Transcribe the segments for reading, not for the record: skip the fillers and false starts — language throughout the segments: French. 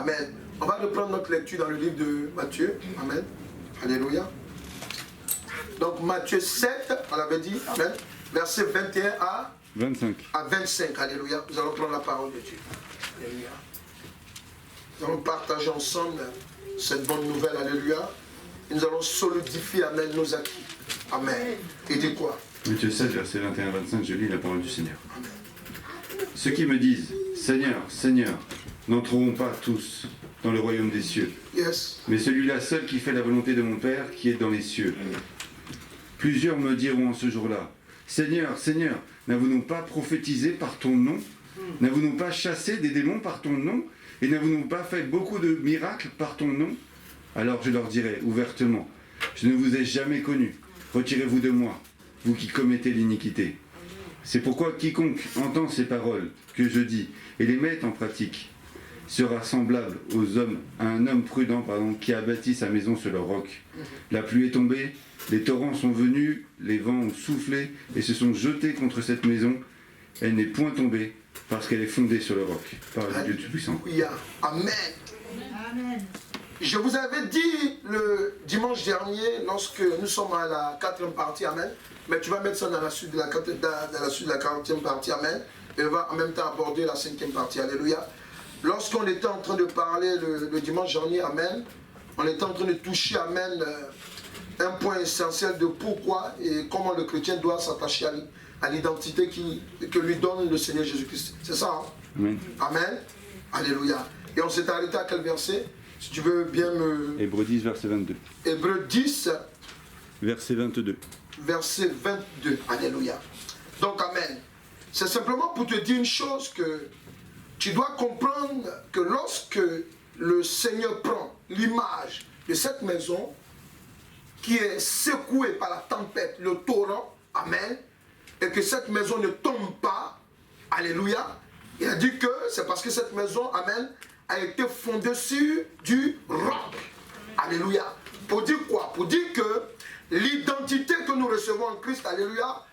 Amen. On va reprendre notre lecture dans le livre de Matthieu. Amen. Alléluia. Donc Matthieu 7, on l'avait dit. Amen. Verset 21 à 25. À 25. Alléluia. Nous allons prendre la parole de Dieu. Alléluia. Nous allons partager ensemble cette bonne nouvelle. Alléluia. Et nous allons solidifier, amen, nos acquis. Amen. Et dis quoi? Matthieu 7, verset 21 à 25, je lis la parole du Seigneur. Amen. Ceux qui me disent, Seigneur, Seigneur, n'entreront pas tous dans le royaume des cieux, Yes. mais celui-là seul qui fait la volonté de mon Père qui est dans les cieux. Plusieurs me diront en ce jour-là, Seigneur, Seigneur, n'avons-nous pas prophétisé par ton nom? N'avons-nous pas chassé des démons par ton nom? Et n'avons-nous pas fait beaucoup de miracles par ton nom? Alors je leur dirai ouvertement, je ne vous ai jamais connus, retirez-vous de moi, vous qui commettez l'iniquité. C'est pourquoi quiconque entend ces paroles que je dis et les met en pratique sera semblable à un homme prudent qui a bâti sa maison sur le roc. La pluie est tombée, les torrents sont venus, les vents ont soufflé et se sont jetés contre cette maison. Elle n'est point tombée parce qu'elle est fondée sur le roc, par le Dieu Tout-Puissant. Amen. Amen. Je vous avais dit le dimanche dernier, lorsque nous sommes à la 4e partie, amen, mais tu vas mettre ça dans la suite de la 40e partie, amen, et on va en même temps aborder la 5e partie, alléluia. Lorsqu'on était en train de parler le dimanche dernier, amen, on était en train de toucher, amen, un point essentiel de pourquoi et comment le chrétien doit s'attacher à l'identité que lui donne le Seigneur Jésus-Christ. C'est ça, hein? Amen. Amen. Alléluia. Et on s'est arrêté à quel verset? Si tu veux bien me... Hébreux 10, verset 22. Hébreux 10, verset 22. Verset 22. Alléluia. Donc, amen. C'est simplement pour te dire une chose que tu dois comprendre que lorsque le Seigneur prend l'image de cette maison qui est secouée par la tempête, le torrent, amen, et que cette maison ne tombe pas, alléluia, il a dit que c'est parce que cette maison, amen, a été fondée sur du roc. Alléluia. Pour dire quoi? Pour dire que l'identité que nous recevons en Christ, alléluia,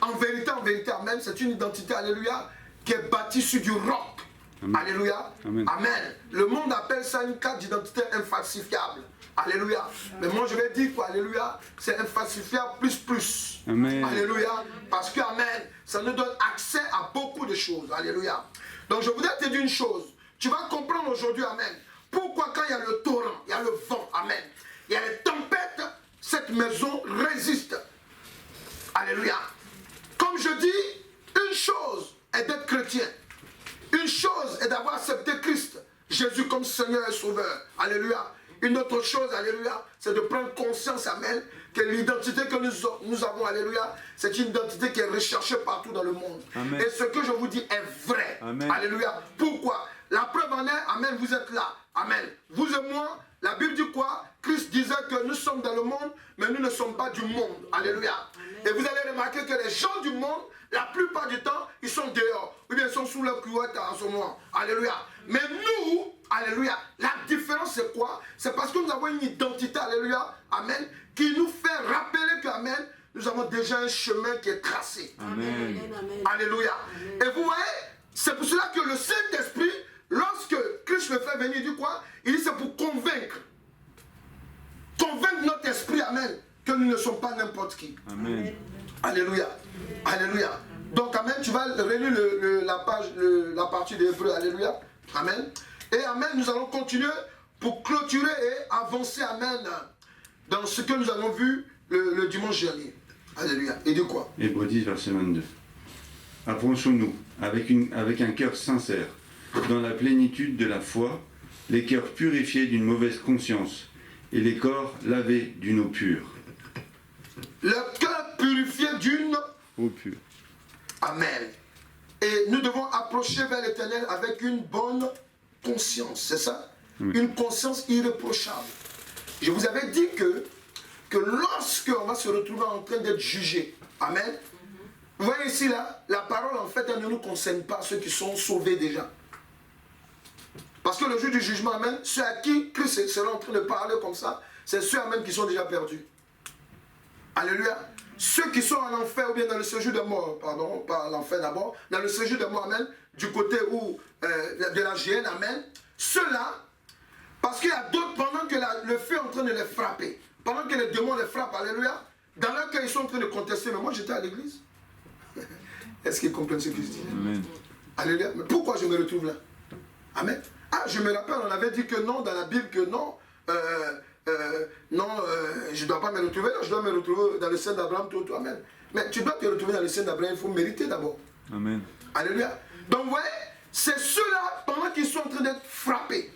en vérité, amen, c'est une identité, alléluia, qui est bâtie sur du roc. Amen. Alléluia. Amen. Amen. Le monde appelle ça une carte d'identité infalsifiable. Alléluia. Mais moi je vais dire quoi? Alléluia. C'est infalsifiable plus. Amen. Alléluia. Parce que, amen, ça nous donne accès à beaucoup de choses. Alléluia. Donc je voudrais te dire une chose. Tu vas comprendre aujourd'hui, amen, pourquoi quand il y a le torrent, il y a le vent, amen, il y a les tempêtes, cette maison résiste. Alléluia. Comme je dis, une chose est d'être chrétien. Une chose est d'avoir accepté Christ, Jésus comme Seigneur et Sauveur. Alléluia. Une autre chose, alléluia, c'est de prendre conscience, amen, que l'identité que nous avons, alléluia, c'est une identité qui est recherchée partout dans le monde. Amen. Et ce que je vous dis est vrai. Amen. Alléluia. Pourquoi? La preuve en est, amen, vous êtes là. Amen. Vous et moi, la Bible dit quoi? Christ disait que nous sommes dans le monde, mais nous ne sommes pas du monde. Alléluia. Amen. Et vous allez remarquer que les gens du monde, la plupart du temps, ils sont dehors. Ou bien ils sont sous leur couette en ce moment. Alléluia. Mais nous, alléluia, la différence c'est quoi? C'est parce que nous avons une identité, alléluia, amen, qui nous fait rappeler que, amen, nous avons déjà un chemin qui est tracé. Amen. Alléluia. Amen. Et vous voyez, c'est pour cela que le Saint-Esprit, lorsque Christ le fait venir, il dit quoi? Il dit c'est pour convaincre. Convaincre notre esprit, amen, que nous ne sommes pas n'importe qui. Amen. Alléluia. Alléluia. Donc, amen, tu vas relire la partie de Hébreux, alléluia. Amen. Et amen, nous allons continuer pour clôturer et avancer, amen, dans ce que nous avons vu le dimanche dernier. Alléluia. Et de quoi? Hébreux 10, verset 22. Approchons-nous avec un cœur sincère, dans la plénitude de la foi, les cœurs purifiés d'une mauvaise conscience et les corps lavés d'une eau pure. Le cœur purifié d'une eau pure. Amen. Et nous devons approcher vers l'Éternel avec une bonne conscience, c'est ça? Oui. Une conscience irréprochable. Je vous avais dit que lorsque on va se retrouver en train d'être jugé, amen. Vous voyez ici là, la parole en fait elle ne nous concerne pas ceux qui sont sauvés déjà. Parce que le jour du jugement, amen, ceux à qui Christ sera en train de parler comme ça, c'est ceux amen qui sont déjà perdus. Alléluia. Ceux qui sont en enfer ou bien dans le séjour de mort, pardon, pas l'enfer d'abord, dans le séjour de mort, amen, du côté où, de la géhenne, amen, ceux-là, Parce qu'il y a d'autres, pendant que le feu est en train de les frapper, pendant que les démons les frappent, alléluia, dans leur cœur, ils sont en train de contester. Mais moi, j'étais à l'église. Est-ce qu'ils comprennent ce que je dis? Amen. Alléluia. Mais pourquoi je me retrouve là? Amen. Ah, je me rappelle, on avait dit que non, dans la Bible, que non, je ne dois pas me retrouver là, je dois me retrouver dans le sein d'Abraham, tout, amen. Mais tu dois te retrouver dans le sein d'Abraham, il faut mériter d'abord. Amen. Alléluia. Donc, vous voyez, c'est ceux-là, pendant qu'ils sont en train d'être frappés,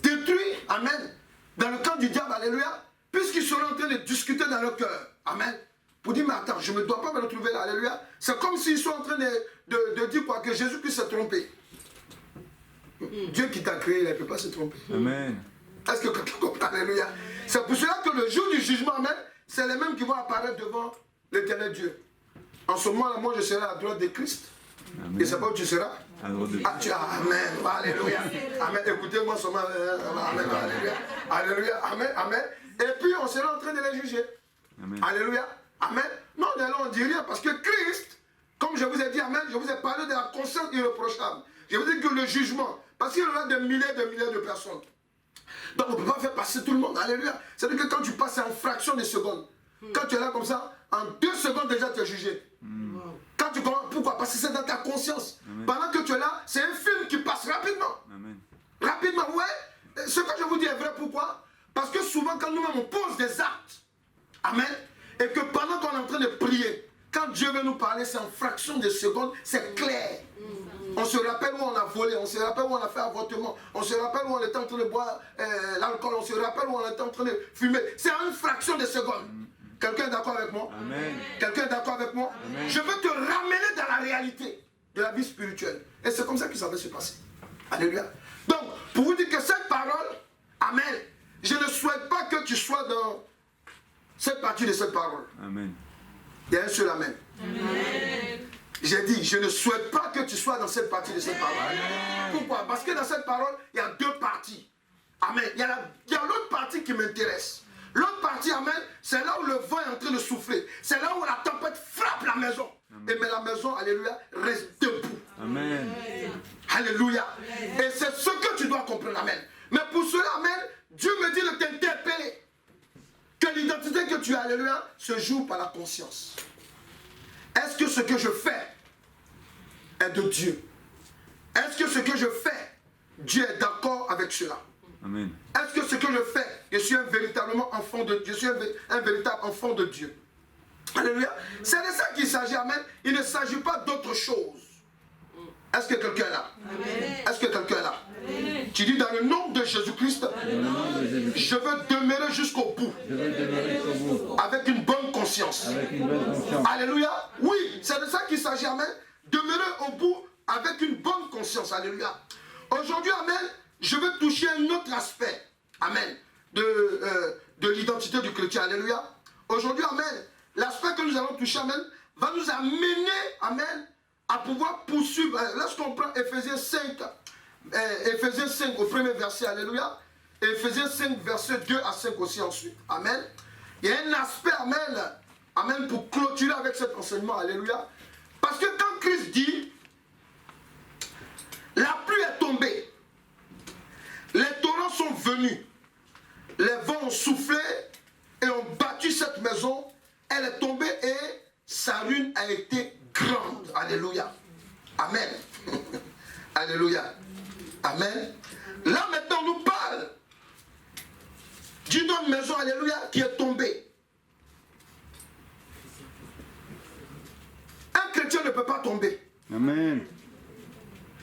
détruits, amen, dans le camp du diable, alléluia, puisqu'ils seront en train de discuter dans leur cœur, amen, pour dire, mais attends, je ne dois pas me retrouver là, alléluia. C'est comme s'ils sont en train de dire quoi, que Jésus-Christ s'est trompé. Dieu qui t'a créé, il ne peut pas se tromper. Amen. Est-ce que quelqu'un comprend? Alléluia. C'est pour cela que le jour du jugement, amen, c'est les mêmes qui vont apparaître devant l'éternel Dieu. En ce moment-là, moi, je serai à la droite de Christ. Amen. Et c'est pas où tu seras? À droite de Ah, tu as, amen, alléluia. Amen, écoutez-moi seulement, amen, alléluia. Alléluia, amen, amen. Et puis, on sera en train de les juger. Amen. Alléluia, amen. Non, là, on ne dit rien, parce que Christ, comme je vous ai dit, amen, je vous ai parlé de la conscience irréprochable. Je vous ai dit que le jugement, parce qu'il y aura des milliers de personnes. Donc on ne peut pas faire passer tout le monde. Alléluia. C'est-à-dire que quand tu passes en fraction de secondes, quand tu es là comme ça, en 2 secondes déjà tu es jugé. Quand tu comprends, pourquoi? Parce que c'est dans ta conscience. Amen. Pendant que tu es là, c'est un film qui passe rapidement. Amen. Rapidement, ouais. Ce que je vous dis est vrai, pourquoi? Parce que souvent quand nous-mêmes on pose des actes, amen, et que pendant qu'on est en train de prier, quand Dieu veut nous parler, c'est en fraction de secondes, c'est clair. On se rappelle où on a volé, on se rappelle où on a fait avortement, on se rappelle où on était en train de boire l'alcool, on se rappelle où on était en train de fumer. C'est en une fraction de seconde. Quelqu'un est d'accord avec moi? Amen. Quelqu'un est d'accord avec moi? Amen. Je veux te ramener dans la réalité de la vie spirituelle. Et c'est comme ça que ça va se passer. Alléluia. Donc, pour vous dire que cette parole, amen, je ne souhaite pas que tu sois dans cette partie de cette parole. Amen. Il y a un seul amen. Amen. J'ai dit, je ne souhaite pas que tu sois dans cette partie de cette parole. Pourquoi? Parce que dans cette parole, il y a 2 parties. Amen. Il y a l'autre partie qui m'intéresse. L'autre partie, amen, c'est là où le vent est en train de souffler. C'est là où la tempête frappe la maison. Et mais la maison, alléluia, reste debout. Amen. Alléluia. Et c'est ce que tu dois comprendre, amen. Mais pour cela, amen, Dieu me dit de t'interpeller. Que l'identité que tu as, alléluia, se joue par la conscience. Est-ce que ce que je fais est de Dieu? Est-ce que ce que je fais, Dieu est d'accord avec cela? Amen. Est-ce que ce que je fais, je suis un véritablement enfant de Dieu? Je suis un véritable enfant de Dieu. Alléluia. C'est de ça qu'il s'agit, amen. Il ne s'agit pas d'autre chose. Est-ce que quelqu'un est là? Amen. Est-ce que quelqu'un est là? Amen. Tu dis dans le nom de Jésus-Christ, je veux demeurer jusqu'au bout. Je veux demeurer sur vous Avec une bonne conscience. avec une bonne conscience. Alléluia. Oui, c'est de ça qu'il s'agit, amen. Demeurer au bout avec une bonne conscience. Alléluia. Aujourd'hui, amen, je veux toucher un autre aspect, amen, de l'identité du chrétien. Alléluia. Aujourd'hui, amen, l'aspect que nous allons toucher, amen, va nous amener, amen, à pouvoir poursuivre. Lorsqu'on prend Ephésiens 5 au premier verset, alléluia, et Ephésiens 5, verset 2 à 5 aussi ensuite, amen. Il y a un aspect, amen, amen, pour clôturer avec cet enseignement, alléluia. Parce que quand Christ dit, la pluie est tombée, les torrents sont venus, les vents ont soufflé et ont battu cette maison, elle est tombée et sa ruine a été grande. Alléluia. Amen. Alléluia. Amen. Là maintenant on nous parle d'une autre maison, alléluia, qui est tombée. Un chrétien ne peut pas tomber. Amen.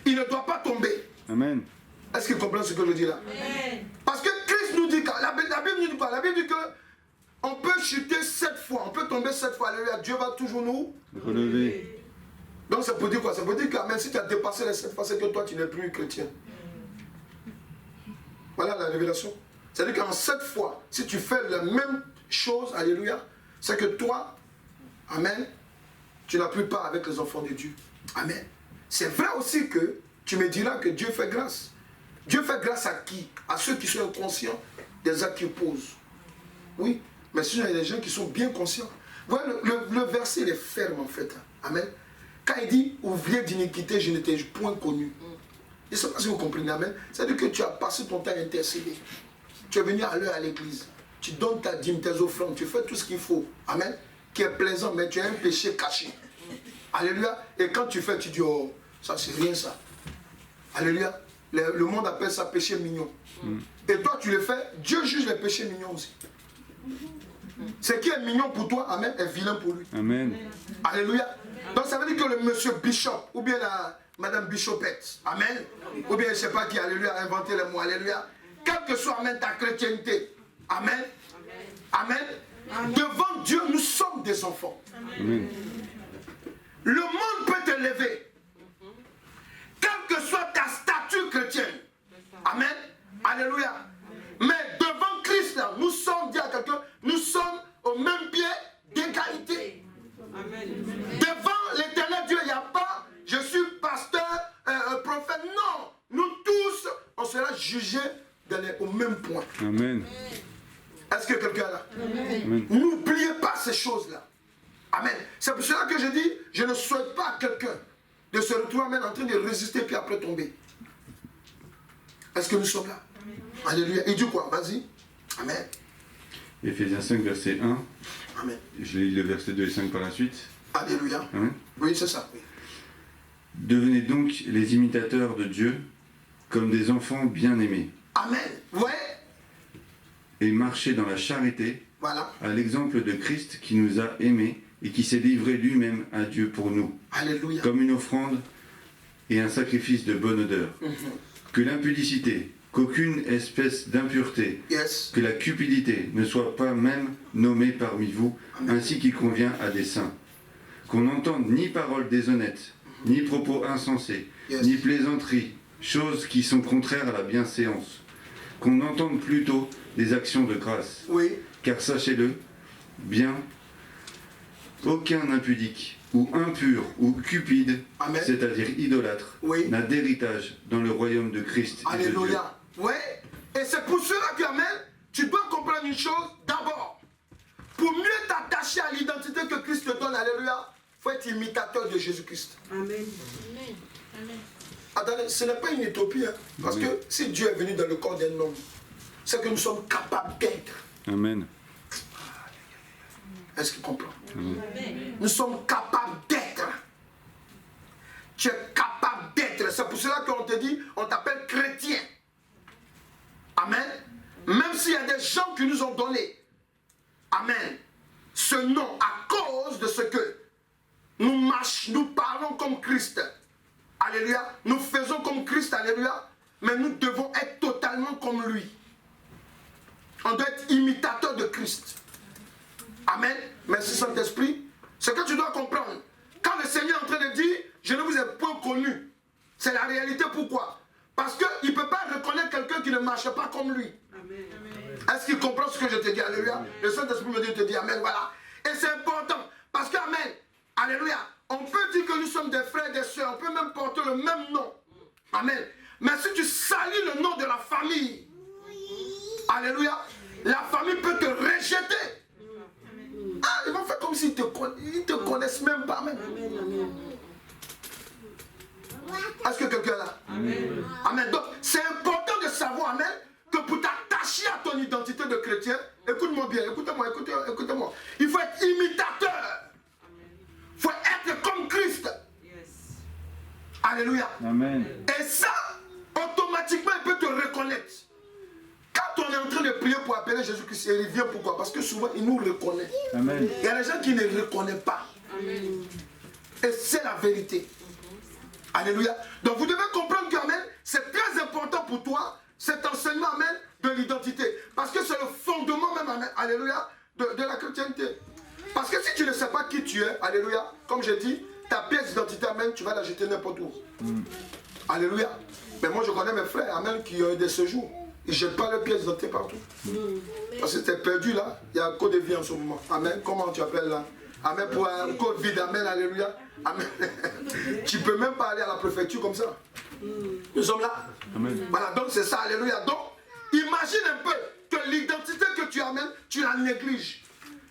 Il ne doit pas tomber. Amen. Est-ce qu'il comprend ce que je dis là? Amen. Parce que Christ nous dit, la Bible nous dit quoi? La Bible dit que on peut chuter 7 fois, on peut tomber 7 fois, alléluia, Dieu va toujours nous Relever. Donc ça peut dire quoi? Ça peut dire que même si tu as dépassé les 7 fois, c'est que toi tu n'es plus chrétien. Voilà la révélation. C'est-à-dire qu'en 7 fois, si tu fais la même chose, alléluia, c'est que toi, amen, tu n'as plus part avec les enfants de Dieu. Amen. C'est vrai aussi que tu me diras que Dieu fait grâce. Dieu fait grâce à qui? À ceux qui sont inconscients des actes qu'ils posent. Oui, mais sinon il y a des gens qui sont bien conscients. Voilà, le verset il est ferme en fait. Amen. Quand il dit, ouvrier d'iniquité, je n'étais point connu. Je ne sais pas si vous comprenez, amen. C'est-à-dire que tu as passé ton temps à intercéder. Tu es venu à l'heure à l'église. Tu donnes ta dîme, tes offrandes, tu fais tout ce qu'il faut. Amen. Qui est plaisant, mais tu as un péché caché. Alléluia. Et quand tu fais, tu dis, oh, ça c'est rien ça. Alléluia. Le monde appelle ça péché mignon. Et toi, tu le fais, Dieu juge les péchés mignons aussi. Ce qui est mignon pour toi, amen, est vilain pour lui. Amen. Alléluia. Donc ça veut dire que le monsieur Bishop, ou bien la madame Bishopette, amen, ou bien je ne sais pas qui, alléluia, a inventé les mots, alléluia, quelle que soit, amen, ta chrétienté, amen, amen, devant Dieu, nous sommes des enfants. Amen. Le monde peut te lever, quelle que soit ta statue chrétienne, amen, alléluia. Mais devant Christ, là, nous sommes, dit à quelqu'un, nous sommes au même pied d'égalité. Amen. Devant l'éternel Dieu, il n'y a pas, je suis pasteur, prophète. Non, nous tous, on sera jugés au même point. Amen. Est-ce que quelqu'un est là? Amen. N'oubliez pas ces choses-là. Amen. C'est pour cela que je dis, je ne souhaite pas à quelqu'un de se retrouver amen, en train de résister puis après tomber. Est-ce que nous sommes là? Alléluia. Il dit quoi? Vas-y. Amen. Éphésiens 5, verset 1. Amen. Je lis le verset 2 et 5 par la suite. Alléluia. Amen. Oui, c'est ça. Oui. Devenez donc les imitateurs de Dieu comme des enfants bien-aimés Amen. Ouais. et marchez dans la charité Voilà. à l'exemple de Christ qui nous a aimés et qui s'est livré lui-même à Dieu pour nous, Alléluia. comme une offrande et un sacrifice de bonne odeur. Que l'impudicité, qu'aucune espèce d'impureté, Yes. que la cupidité ne soit pas même nommée parmi vous, ainsi qu'il convient à des saints. Qu'on n'entende ni paroles déshonnêtes, ni propos insensés, Yes. ni plaisanteries, choses qui sont contraires à la bienséance. Qu'on entende plutôt des actions de grâce. Oui. Car sachez-le bien, aucun impudique, ou impur, ou cupide, Amen. c'est-à-dire idolâtre, Oui. n'a d'héritage dans le royaume de Christ et de Dieu. Alléluia. Ouais. Et c'est pour cela que, amen, tu dois comprendre une chose. D'abord, pour mieux t'attacher à l'identité que Christ te donne, alléluia, il faut être imitateur de Jésus-Christ. Amen. Attendez, ce n'est pas une utopie. Hein, parce Oui. que si Dieu est venu dans le corps d'un homme, c'est que nous sommes capables d'être. Amen. Est-ce qu'il comprend? Nous sommes capables d'être. Tu es capable d'être. C'est pour cela qu'on te dit, on t'appelle chrétien. Amen. Même s'il y a des gens qui nous ont donné, amen, ce nom à cause de ce que nous parlons comme Christ. Alléluia. Nous faisons comme Christ. Alléluia. Mais nous devons être totalement comme lui. On doit être imitateur de Christ. Amen. Merci Saint-Esprit. Ce que tu dois comprendre. Quand le Seigneur est en train de dire, je ne vous ai point connu. C'est la réalité. Pourquoi? Parce qu'il ne peut pas reconnaître quelqu'un qui ne marche pas comme lui. Est-ce qu'il comprend ce que je te dis? Alléluia. Le Saint-Esprit me dit, te dit Amen. Voilà. Et c'est important. Parce que Amen. Alléluia. On peut dire que nous sommes des frères et des sœurs. On peut même porter le même nom. Amen. Mais si tu salis le nom de la famille, alléluia, la famille peut te rejeter. Ah, ils vont faire comme s'ils ne te connaissent même pas. Même. Est-ce que quelqu'un est là? Amen. Amen. Donc, c'est important de savoir, amen, que pour t'attacher à ton identité de chrétien, écoute-moi bien, écoutez-moi. Il faut être imitateur. Il faut être comme Christ. Alléluia. Amen. Et ça, automatiquement, il peut te reconnaître. Quand on est en train de prier pour appeler Jésus-Christ, il vient pourquoi? Parce que souvent, il nous reconnaît. Amen. Il y a des gens qui ne reconnaissent pas. Amen. Et c'est la vérité. Alléluia. Donc vous devez comprendre que, amen, c'est très important pour toi, cet enseignement, amen, de l'identité. Parce que c'est le fondement même, amen, alléluia, de la chrétienté. Parce que si tu ne sais pas qui tu es, alléluia, comme j'ai dit, ta pièce d'identité, amen, tu vas la jeter n'importe où. Alléluia. Mais moi, je connais mes frères, amen, qui ont eu des séjours. Ils ne jettent pas leurs pièces d'identité partout. Parce que tu es perdu là, il y a un code de vie en ce moment. Amen. Comment tu appelles là? Amen. Pour un code vide, amen, alléluia. Amen. Tu ne peux même pas aller à la préfecture comme ça. Nous sommes là. Amen. Voilà, donc c'est ça, alléluia. Donc, imagine un peu que l'identité que tu amènes, tu la négliges.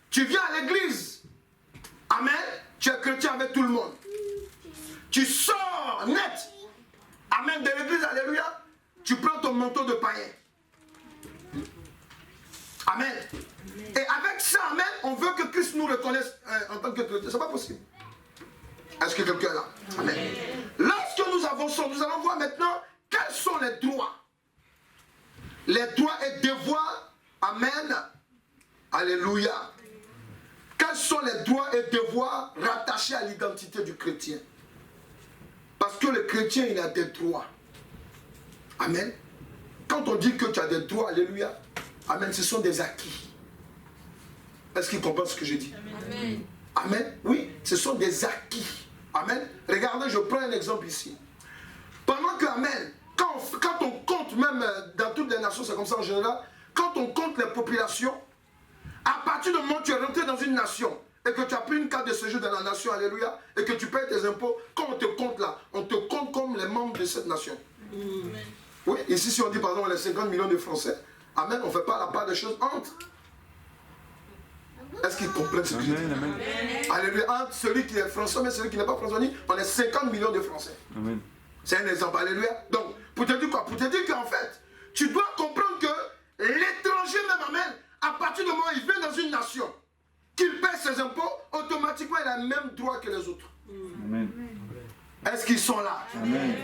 Tu viens à l'église. Amen. Tu es chrétien avec tout le monde. Tu sors net Amen, de l'église, alléluia, tu prends ton manteau de païen. Amen. Et avec ça, amen, on veut que Christ nous reconnaisse en tant que chrétien. C'est pas possible. Est-ce que quelqu'un est là? Amen. Lorsque nous avançons, nous allons voir maintenant quels sont les droits. Les droits et devoirs. Amen. Alléluia. Quels sont les droits et devoirs rattachés à l'identité du chrétien? Parce que le chrétien, il a des droits. Amen. Quand on dit que tu as des droits, alléluia, amen, ce sont des acquis. Est-ce qu'il comprend ce que je dis? Amen. Amen. Oui, ce sont des acquis. Amen. Regardez, je prends un exemple ici. Pendant que, amen, quand on compte, même dans toutes les nations, c'est comme ça en général, quand on compte les populations, à partir du moment où tu es rentré dans une nation et que tu as pris une carte de séjour dans la nation, alléluia, et que tu payes tes impôts, quand on te compte là, on te compte comme les membres de cette nation. Amen. Oui, ici si on dit par exemple les 50 millions de Français, amen, on ne fait pas la part des choses entre. Est-ce qu'ils comprennent ce que je dis? Alléluia, entre celui qui est français et celui qui n'est pas français, on est 50 millions de Français. Amen. C'est un exemple, alléluia. Donc, pour te dire quoi? Pour te dire qu'en fait, tu dois comprendre que l'étranger même, amen, à partir du moment où il vient dans une nation, qu'il paie ses impôts, automatiquement il a le même droit que les autres. Amen. Est-ce qu'ils sont là? Amen.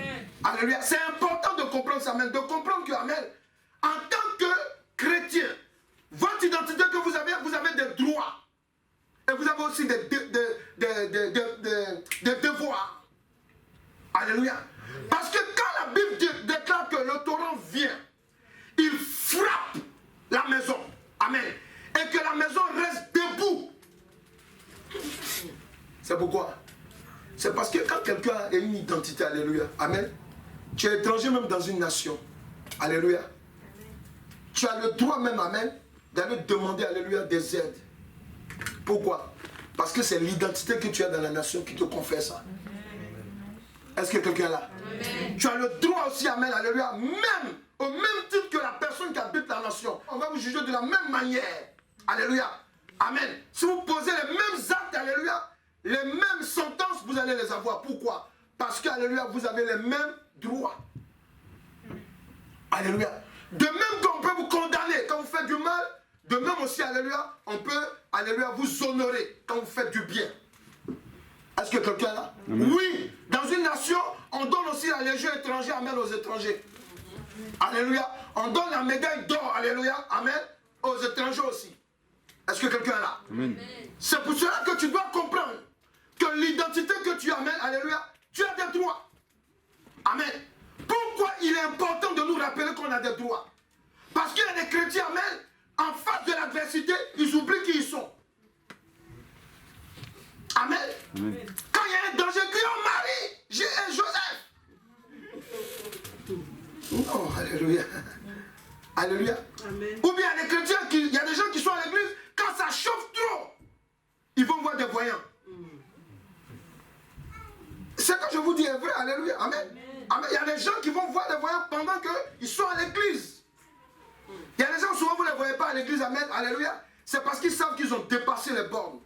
Alléluia. C'est important de comprendre ça, amen, de comprendre que, amen, en tant que chrétien, votre identité que vous avez des droits. Et vous avez aussi des devoirs. Alléluia. Parce que quand la Bible déclare que le torrent vient, il frappe la maison. Amen. Et que la maison reste debout. C'est pourquoi? C'est parce que quand quelqu'un a une identité, alléluia, amen, tu es étranger même dans une nation. Alléluia. Tu as le droit même, amen, d'aller demander, alléluia, des aides. Pourquoi? Parce que c'est l'identité que tu as dans la nation qui te confère ça. Est-ce que quelqu'un est là? Amen. Tu as le droit aussi, amen, alléluia, même au même titre que la personne qui habite la nation. On va vous juger de la même manière. Alléluia. Amen. Si vous posez les mêmes actes, alléluia, les mêmes sentences, vous allez les avoir. Pourquoi? Parce que, alléluia, vous avez les mêmes droits. Alléluia. De même qu'on peut vous condamner quand vous faites du mal, de même aussi, alléluia, on peut, alléluia, vous honorer quand vous faites du bien. Est-ce que quelqu'un est là? Oui, dans une nation, on donne aussi la légion étrangère, amen, aux étrangers. Alléluia. On donne la médaille d'or, alléluia, amen, aux étrangers aussi. Est-ce que quelqu'un est là? Amen. C'est pour cela que tu dois comprendre que l'identité que tu amènes, alléluia, tu as des droits. Amen. Pourquoi il est important de nous rappeler qu'on a des droits? Parce qu'il y a des chrétiens, amen, en face de l'adversité, ils oublient qui ils sont. Amen. Amen. Quand il y a un danger, crions Marie, j'ai un Joseph. Oh, alléluia. Alléluia. Amen. Ou bien les chrétiens, il y a des gens qui sont à l'église, quand ça chauffe trop, ils vont voir des voyants. Ce que je vous dis est vrai, alléluia. Amen. Amen. Il y a des gens qui vont voir des voyants pendant qu'ils sont à l'église. Il y a des gens, souvent vous ne les voyez pas à l'église, amen, alléluia. C'est parce qu'ils savent qu'ils ont dépassé les bornes.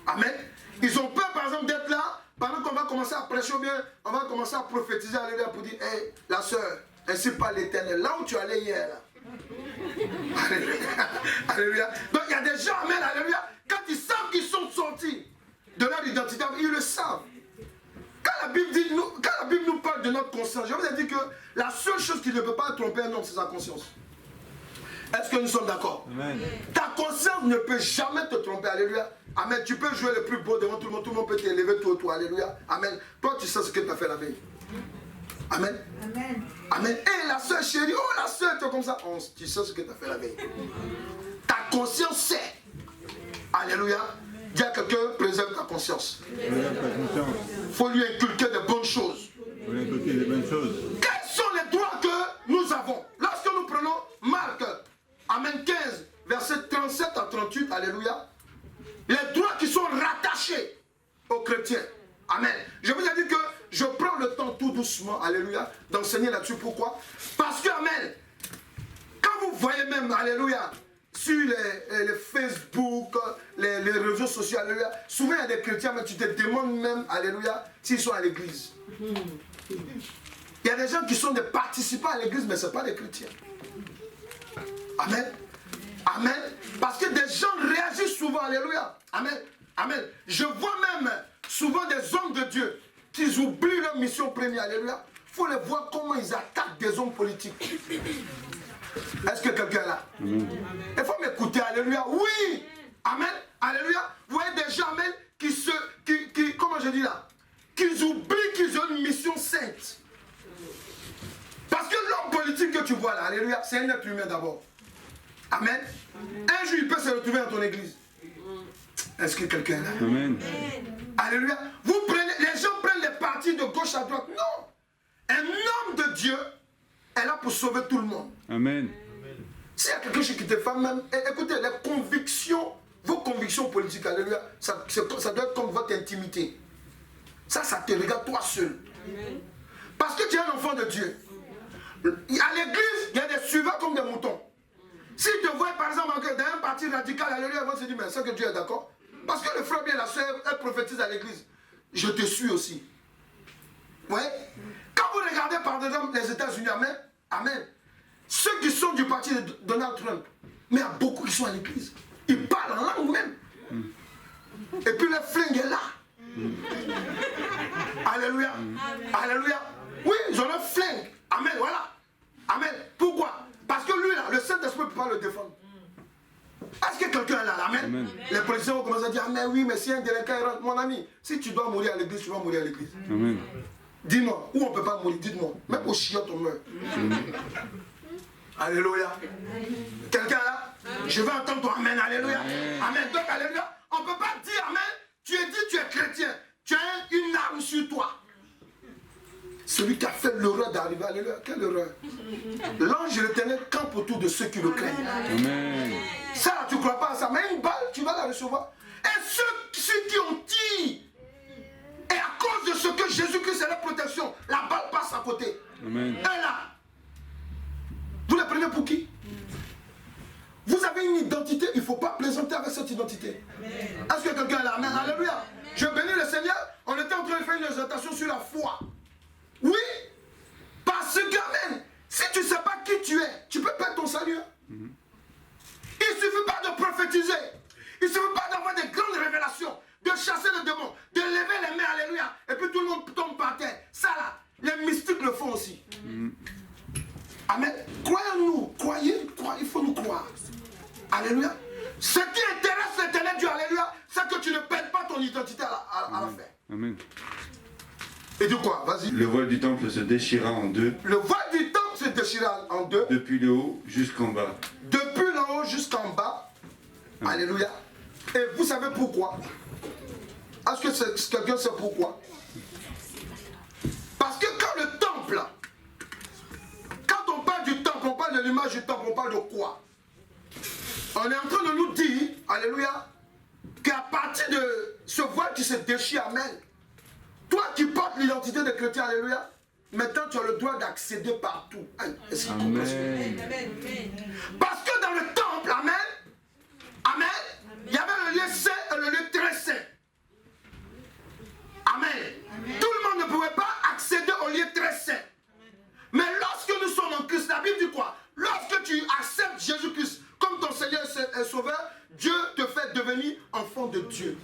Amen. Ils ont peur, par exemple, d'être là, pendant qu'on va commencer à prêcher ou bien, on va commencer à prophétiser, alléluia, pour dire, hé, la sœur, ainsi par l'Éternel, là où tu allais hier, là. Alléluia. Alléluia. Donc il y a des gens, amen, alléluia, quand ils savent qu'ils sont sortis de leur identité, ils le savent. Quand la Bible nous parle de notre conscience, je vous ai dit que la seule chose qui ne peut pas tromper un homme, c'est sa conscience. Est-ce que nous sommes d'accord? Ta conscience ne peut jamais te tromper, alléluia. Amen. Tu peux jouer le plus beau devant tout le monde peut t'élever toi, alléluia. Amen. Toi, tu sais ce que tu as fait la veille. Amen. Amen. Amen. Et la soeur chérie, oh la soeur, tu es comme ça. Oh, tu sais ce que tu as fait la veille. Ta conscience sait. Alléluia. Dis à quelqu'un, préserve ta conscience. Il faut lui inculquer de bonnes choses. Quels sont les droits que nous avons? Lorsque nous prenons Marc, Amen 15, verset 37 à 38, alléluia. Les droits qui sont rattachés aux chrétiens. Amen. Je vous ai dit que je prends le temps tout doucement, alléluia, d'enseigner là-dessus. Pourquoi? Parce que, amen, quand vous voyez même, alléluia, sur les Facebook, les réseaux sociaux, alléluia, souvent il y a des chrétiens, mais tu te demandes même, alléluia, s'ils sont à l'église. Il y a des gens qui sont des participants à l'église, mais ce n'est pas des chrétiens. Amen. Amen. Parce que des gens réagissent souvent. Alléluia. Amen. Amen. Je vois même souvent des hommes de Dieu qui oublient leur mission première. Alléluia. Il faut les voir comment ils attaquent des hommes politiques. Est-ce que quelqu'un est là? Il faut m'écouter. Alléluia. Oui. Amen. Alléluia. Vous voyez des gens, amen, comment je dis là, qu'ils oublient qu'ils ont une mission sainte. Parce que l'homme politique que tu vois là, alléluia, c'est un être humain d'abord. Amen. Un jour, il peut se retrouver dans ton église. Est-ce que quelqu'un est là? Amen. Alléluia. Les gens prennent les partis de gauche à droite. Non. Un homme de Dieu est là pour sauver tout le monde. Amen. S'il y a quelque chose qui te fait même, écoutez, les convictions, vos convictions politiques, alléluia, ça doit être comme votre intimité. Ça te regarde toi seul. Amen. Parce que tu es un enfant de Dieu. À l'église, il y a des suivants comme des moutons. S'ils te voient par exemple dans un parti radical, alléluia, ils vont se dire, mais c'est que Dieu est d'accord. Parce que le frère bien, la soeur, elle prophétise à l'église. Je te suis aussi. Oui. Quand vous regardez par exemple les États-Unis, amen, amen. Ceux qui sont du parti de Donald Trump, mais il y a beaucoup qui sont à l'église. Ils parlent en langue même. Et puis le flingue est là. Alléluia. Alléluia. Oui, ils ont un flingue. Amen, voilà. Amen. Pourquoi? Parce que lui là, le Saint-Esprit ne peut pas le défendre. Est-ce que quelqu'un est là? Amen. Amen. Les policiers vont commencer à dire, ah mais oui, mais si un délinquant rentre, mon ami, si tu dois mourir à l'église, tu vas mourir à l'église. Amen. Dis-moi, où on ne peut pas mourir, dites-moi. Même au chiottes, on meurt. Alléluia. Quelqu'un là? Je veux entendre ton amen. Alléluia. Amen. Donc, alléluia. On ne peut pas dire amen. Tu es dit, tu es chrétien. Tu as une arme sur toi. Celui qui a fait l'horreur d'arriver, alléluia. Quelle horreur. L'ange de l'Éternel campe autour de ceux qui le craignent. Amen. Ça, là, tu ne crois pas à ça. Mais une balle, tu vas la recevoir. Et ceux qui ont dit, et à cause de ce que Jésus-Christ est la protection, la balle passe à côté. Amen. Et là, vous les prenez pour qui? Vous avez une identité, il ne faut pas plaisanter avec cette identité. Est-ce que quelqu'un est là? Amen. Alléluia. Je bénis le Seigneur. On était en train de faire une exhortation sur la foi. Oui. Parce que, amen, si tu ne sais pas qui tu es, tu peux perdre ton salut. Il ne suffit pas de prophétiser. Il ne suffit pas d'avoir des grandes révélations, de chasser le démon, de lever les mains, alléluia, et puis tout le monde tombe par terre. Ça là, les mystiques le font aussi. Amen. Croyez-nous, croyez, il faut nous croire. Alléluia. Ce qui intéresse l'éternel Dieu, alléluia, c'est que tu ne perds pas ton identité à la fin. Amen. Et du quoi? Vas-y. Le voile du temple se déchira en deux. Le voile du temple se déchira en deux. Depuis le haut jusqu'en bas. Depuis le haut jusqu'en bas. Amen. Alléluia. Et vous savez pourquoi? Est-ce que quelqu'un sait pourquoi? Parce que quand le temple, quand on parle du temple, on parle de l'image du temple, on parle de quoi? On est en train de nous dire, alléluia, qu'à partir de ce voile qui se déchire, amen, toi qui portes l'identité des chrétiens, alléluia, maintenant tu as le droit d'accéder partout. Amen. Parce que dans le temple, amen, amen, il y avait le lieu saint et le lieu très saint. Amen. Tout le monde ne pouvait pas accéder au lieu très saint. Mais lorsque nous sommes en Christ, la Bible dit quoi? Lorsque tu acceptes Jésus-Christ comme ton Seigneur et Sauveur, Dieu te fait devenir enfant de Dieu.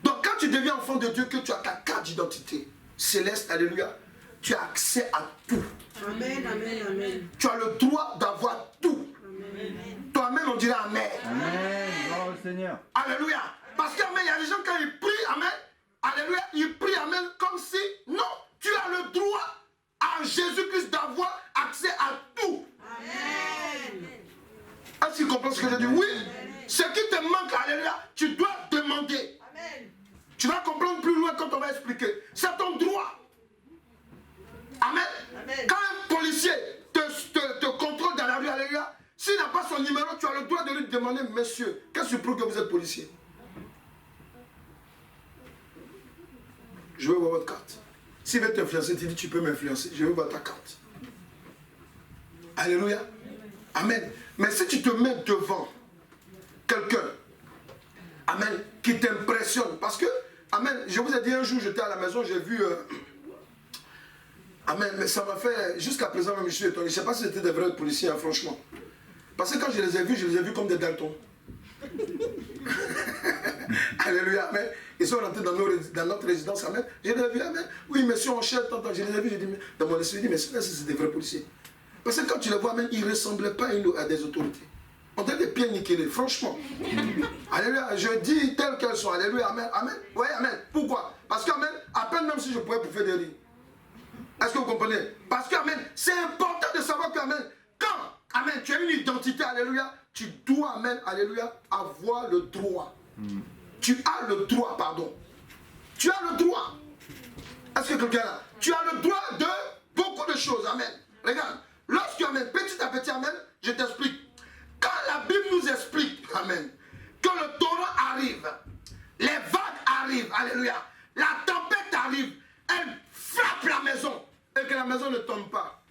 Donc quand tu deviens enfant de Dieu, que tu as ta carte d'identité céleste, alléluia, tu as accès à tout. Amen, amen, amen. Tu as le droit d'avoir tout. Amen. Toi-même, on dirait amen. Amen. Gloire au Seigneur. Alléluia. Parce qu'amen, il y a des gens quand ils prient, amen, alléluia, ils prient, amen, comme si, non, tu as le droit à Jésus-Christ d'avoir accès à tout. Amen. Est-ce que tu comprends ce que je dis? Oui. Ce qui te manque, alléluia, tu dois demander. Amen. Tu vas comprendre plus loin quand on va expliquer. C'est ton droit. Amen. Amen. Quand un policier te contrôle dans la rue, alléluia, s'il n'a pas son numéro, tu as le droit de lui demander, monsieur, qu'est-ce qui prouve que vous êtes policier? Je veux voir votre carte. S'il veut t'influencer, tu dis, tu peux m'influencer, je veux voir ta carte. Alléluia. Amen. Mais si tu te mets devant quelqu'un, amen, qui t'impressionne, parce que, amen, je vous ai dit un jour, j'étais à la maison, j'ai vu Amen. Mais ça m'a fait, jusqu'à présent même, je suis étonné. Je ne sais pas si c'était des vrais policiers, hein, franchement. Parce que quand je les ai vus comme des daltons. Alléluia, amen. Ils sont rentrés dans notre résidence, amen. Je les ai vus, amen. Oui, monsieur, on cherche, tant. Je les ai vus, j'ai dit, dans mon esprit, je dis, mais c'est des vrais policiers. Parce que quand tu les vois, même, ils ne ressemblaient pas à des autorités. On dirait des pieds nickelés, franchement. Alléluia, je dis telles qu'elles sont. Alléluia, amen, amen. Oui, amen. Pourquoi? Parce que, amen, à peine même si je pouvais pouffer des rires. Est-ce que vous comprenez? Parce que, amen, c'est important de savoir que, amen, quand, amen, tu as une identité, alléluia, tu dois, amen, alléluia, avoir le droit. Tu as le droit, pardon. Tu as le droit. Est-ce que quelqu'un là? Tu as le droit de beaucoup de choses, amen. Regarde, lorsque, amen, petit à petit, amen, je t'explique. Quand la Bible nous explique, amen, que le torrent arrive, les vagues arrivent, alléluia, la tempête arrive, elle frappe la maison et que la maison ne tombe pas.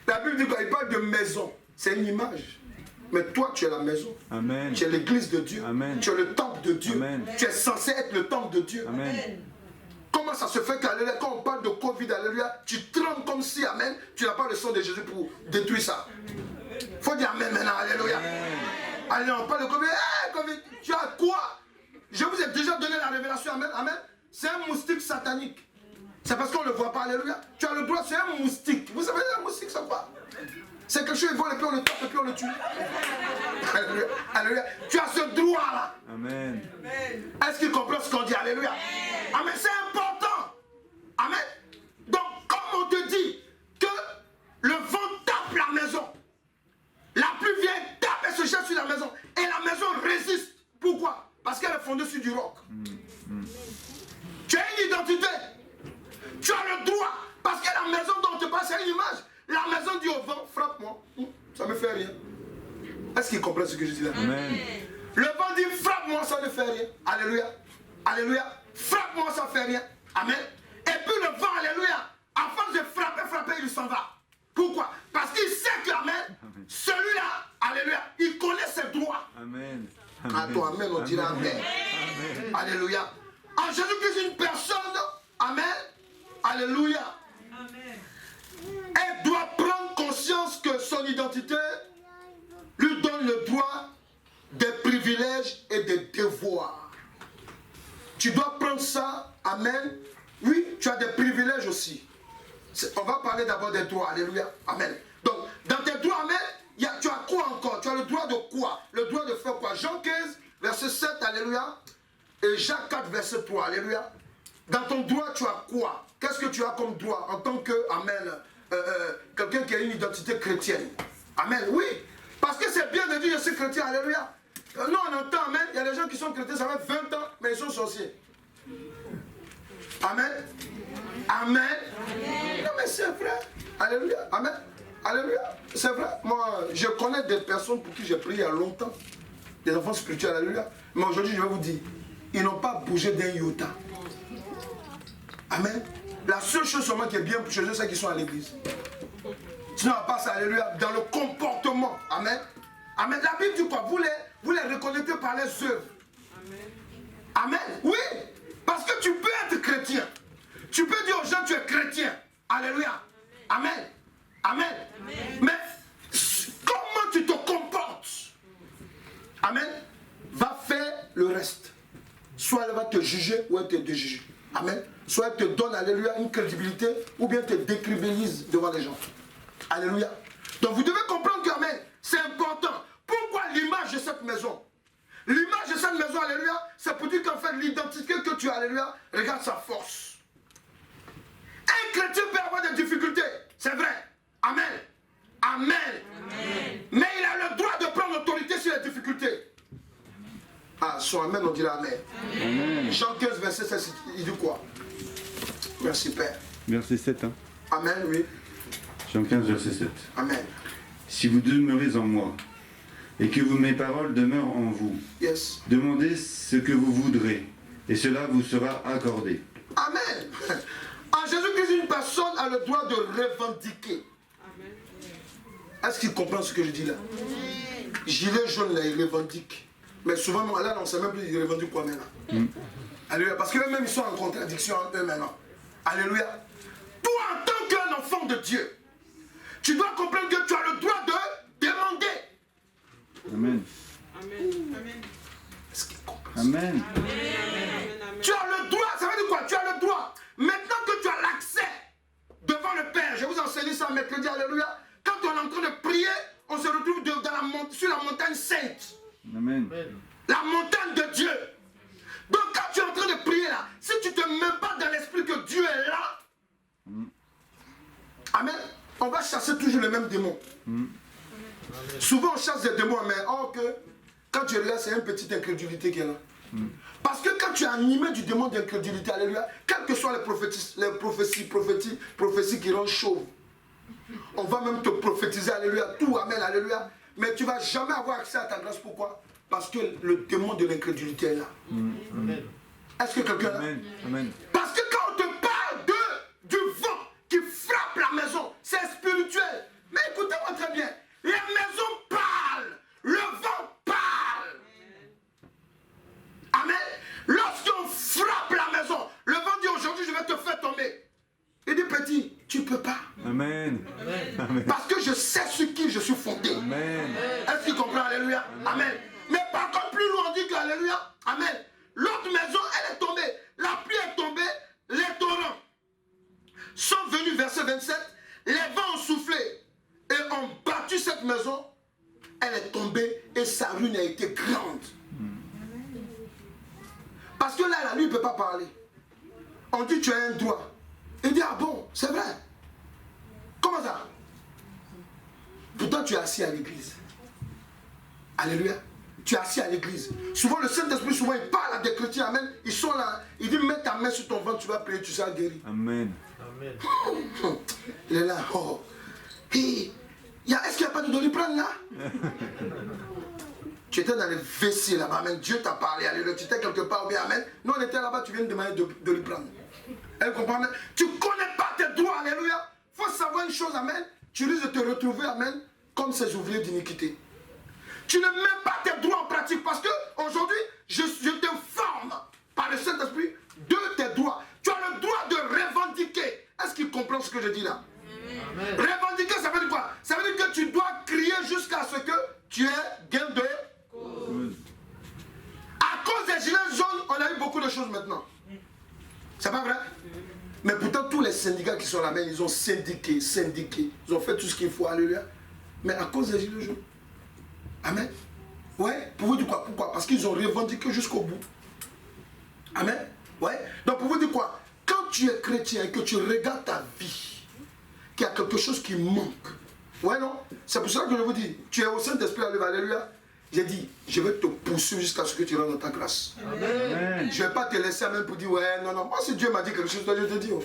La Bible dit qu'il parle de maison, c'est une image. Mais toi, tu es la maison. Amen. Tu es l'église de Dieu. Amen. Tu es le temple de Dieu. Amen. Tu es censé être le temple de Dieu. Amen. Comment ça se fait qu'alléluia, quand on parle de Covid, alléluia, tu trembles comme si, amen, tu n'as pas le sang de Jésus pour détruire ça. Il faut dire amen maintenant, alléluia. Alléluia, on parle de Covid, Covid, tu as quoi? Je vous ai déjà donné la révélation, amen, amen. C'est un moustique satanique. C'est parce qu'on ne le voit pas, alléluia. Tu as le droit, c'est un moustique. Vous savez, un moustique, c'est quoi? C'est quelque chose, il vole et puis on le tape et puis on le tue. Alléluia, alléluia. Tu as ce droit-là. Amen. Est-ce qu'il comprend ce qu'on dit? Alléluia. Amen, c'est important. Amen. Donc, comme on te dit que le vent tape la maison, la pluie vient tape et se jette sur la maison, et la maison résiste. Pourquoi? Parce qu'elle est fondée sur du roc. Tu as une identité. Tu as le droit. Parce que la maison dont on te parle, c'est une image. La maison dit au vent, frappe-moi. Ça ne me fait rien. Est-ce qu'il comprend ce que je dis là? Amen. Le vent dit, frappe-moi, ça ne fait rien. Alléluia. Alléluia. Frappe-moi, ça ne fait rien. Amen. Et puis le vent, alléluia, à force de frapper, il s'en va. Pourquoi? Parce qu'il sait que, amen, celui-là, alléluia, il connaît ses droits. Amen. À toi, amen, on dira amen. Alléluia. En Jésus-Christ, une personne, amen, alléluia, elle doit prendre conscience que son identité lui donne le droit des privilèges et des devoirs. Tu dois prendre ça, amen. Oui, tu as des privilèges aussi. On va parler d'abord des droits, alléluia, amen. Donc, dans tes droits, amen, tu as quoi encore? Tu as le droit de quoi? Le droit de faire quoi? Jean 15, verset 7, alléluia, et Jacques 4, verset 3, alléluia. Dans ton droit, tu as quoi? Qu'est-ce que tu as comme droit en tant que, amen, quelqu'un qui a une identité chrétienne? Amen, oui. Parce que c'est bien de dire je suis chrétien, alléluia. Nous on entend, amen, il y a des gens qui sont chrétiens, ça fait 20 ans, mais ils sont sorciers. Amen. Amen. Non mais c'est vrai. Alléluia. Amen. Alléluia. C'est vrai. Moi, je connais des personnes pour qui j'ai prié il y a longtemps. Des enfants spirituels, alléluia. Mais aujourd'hui, je vais vous dire, ils n'ont pas bougé d'un iota. Amen. La seule chose seulement qui est bien pour chez eux, c'est qu'ils sont à l'église. Sinon, à part ça, alléluia, dans le comportement. Amen. Amen. La Bible dit quoi? Vous les reconnaissez par les œuvres. Amen. Oui. Parce que tu peux être chrétien. Tu peux dire aux gens tu es chrétien. Alléluia. Amen. Amen. Amen. Mais comment tu te comportes? Amen. Va faire le reste. Soit elle va te juger ou elle te déjuge. Amen. Soit elle te donne, alléluia, une crédibilité ou bien te décrédibilise devant les gens. Alléluia. Donc vous devez comprendre que, amen, c'est important. Pourquoi l'image de cette maison? L'image de cette maison, alléluia, c'est pour dire qu'en fait, l'identité que tu as, alléluia, regarde sa force. Un chrétien peut avoir des difficultés, c'est vrai. Amen. Amen. Amen. Mais il a le droit de prendre l'autorité sur les difficultés. Ah, son amen, on dira amen. Amen. Jean 15, verset 16, il dit quoi? Merci, Père. Verset 7, hein. Amen, oui. Jean 15, verset 7. Amen. Si vous demeurez en moi, et que mes paroles demeurent en vous, yes. Demandez ce que vous voudrez, et cela vous sera accordé. Amen. En Jésus-Christ, une personne a le droit de revendiquer. Est-ce qu'il comprend ce que je dis là? Gilet jaune là, il revendique. Mais souvent, là, on ne sait même plus, ils revendiquent quoi maintenant. Alléluia. Parce qu'eux-mêmes, ils sont en contradiction entre eux maintenant. Alléluia. Toi, en tant qu'un enfant de Dieu, tu dois comprendre que tu as le droit de demander. Amen. Amen. Est-ce qu'il comprend? Amen. Tu as le droit, ça veut dire quoi? Tu as le droit. Maintenant que tu as l'accès devant le Père, je vais vous enseigner ça mercredi, alléluia. Quand on est en train de prier, on se retrouve sur la montagne sainte. Amen. La montagne de Dieu. Donc quand tu es en train de prier là, si tu ne te mets pas dans l'esprit que Dieu est là, amen, on va chasser toujours les mêmes démons. Souvent on chasse des démons, mais or que quand tu es là, c'est une petite incrédulité qui est là. Parce que quand tu es animé du démon d'incrédulité, alléluia, quelles que soient les prophéties qui rendent chauve, on va même te prophétiser, alléluia, tout, amen, alléluia, mais tu ne vas jamais avoir accès à ta grâce. Pourquoi? Parce que le démon de l'incrédulité est là. Est-ce que quelqu'un est là? Amen. Amen. Parce que quand on te parle du vent qui frappe la maison, c'est spirituel. Mais écoutez-moi très bien, les maisons parlent, le vent parle. Amen. Lorsqu'on frappe la maison, le vent dit aujourd'hui je vais te faire tomber. Il dit petit, tu ne peux pas. Amen. Amen. Parce que je sais sur qui je suis fondé. Amen. Est-ce qu'il comprend? Alléluia. Amen. Mais par contre, plus loin on dit que alléluia. Amen. L'autre maison, elle est tombée. La pluie est tombée. Les torrents sont venus, verset 27. Les vents ont soufflé et ont battu cette maison. Elle est tombée et sa ruine a été grande. Parce que là, lui, il ne peut pas parler. On dit tu as un droit. Il dit ah bon, c'est vrai. Comment ça? Pourtant tu es assis à l'église. Alléluia. Tu es assis à l'église. Souvent le Saint-Esprit, souvent il parle à des chrétiens, amen. Ils sont là. Il dit mets ta main sur ton ventre, tu vas prier, tu seras guéri. Amen. Il est là. Oh. Hey. Est-ce qu'il n'y a pas de Doliprane là? Tu étais dans les WC là-bas, amen. Dieu t'a parlé, alléluia. Tu étais quelque part, bien, amen. Nous on était là-bas, tu viens de demander de Doliprane. Elle comprend? Tu ne connais pas tes droits, alléluia. Il faut savoir une chose, amen. Tu risques de te retrouver, amen, comme ces ouvriers d'iniquité. Tu ne mets pas tes droits en pratique parce que aujourd'hui, je t'informe par le Saint-Esprit de tes droits. Tu as le droit de revendiquer. Est-ce qu'il comprend ce que je dis là? Amen. Revendiquer, ça veut dire quoi? Ça veut dire que tu dois crier jusqu'à ce que tu aies gain de cause. À cause des gilets jaunes, on a eu beaucoup de choses maintenant. C'est pas vrai? Mais pourtant, tous les syndicats qui sont là-bas, ils ont syndiqué. Ils ont fait tout ce qu'il faut, alléluia. Mais à cause des gilets jaunes. Amen. Ouais, pour vous dire quoi? Pourquoi? Parce qu'ils ont revendiqué jusqu'au bout. Amen. Ouais. Donc pour vous dire quoi? Quand tu es chrétien et que tu regardes ta vie, qu'il y a quelque chose qui manque. Ouais, non? C'est pour ça que je vous dis, tu es au Saint-Esprit, alléluia. J'ai dit, je vais te poursuivre jusqu'à ce que tu rentres dans ta grâce. Amen. Je ne vais pas te laisser même pour dire, ouais, non, non. Moi, si Dieu m'a dit quelque chose, je te dis. Oh.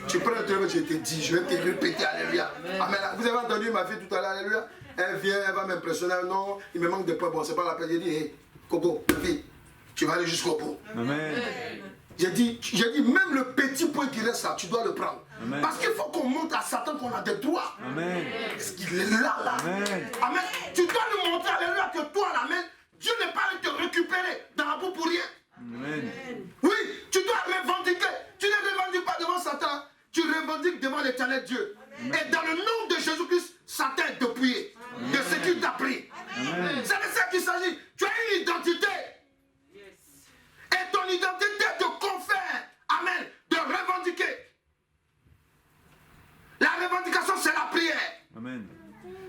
Tu prends le truc, je te dis, je vais te répéter, alléluia. Amen. Vous avez entendu ma fille tout à l'heure, alléluia. Elle vient, elle va m'impressionner. Non, il me manque des points. Bon, c'est pas la peine. J'ai dit, hé, Coco, ma fille, tu vas aller jusqu'au bout. Amen. J'ai dit, même le petit point qui reste là, tu dois le prendre. Amen. Parce qu'il faut qu'on montre à Satan qu'on a des droits. Amen. Est-ce qu'il est là, là? Amen. Amen. Tu dois lui montrer, alléluia, que toi, là, amen, Dieu n'est pas allé te récupérer dans la boue pour rien. Amen. Oui, tu dois revendiquer. Tu ne revendiques pas devant Satan, tu revendiques devant l'éternel Dieu. Amen. Et dans le nom de Jésus-Christ, Satan est dépouillé de ce qu'il t'a pris. C'est de ça qu'il s'agit. Tu as une identité. Et ton identité te confère, amen, de revendiquer. La revendication, c'est la prière. Amen.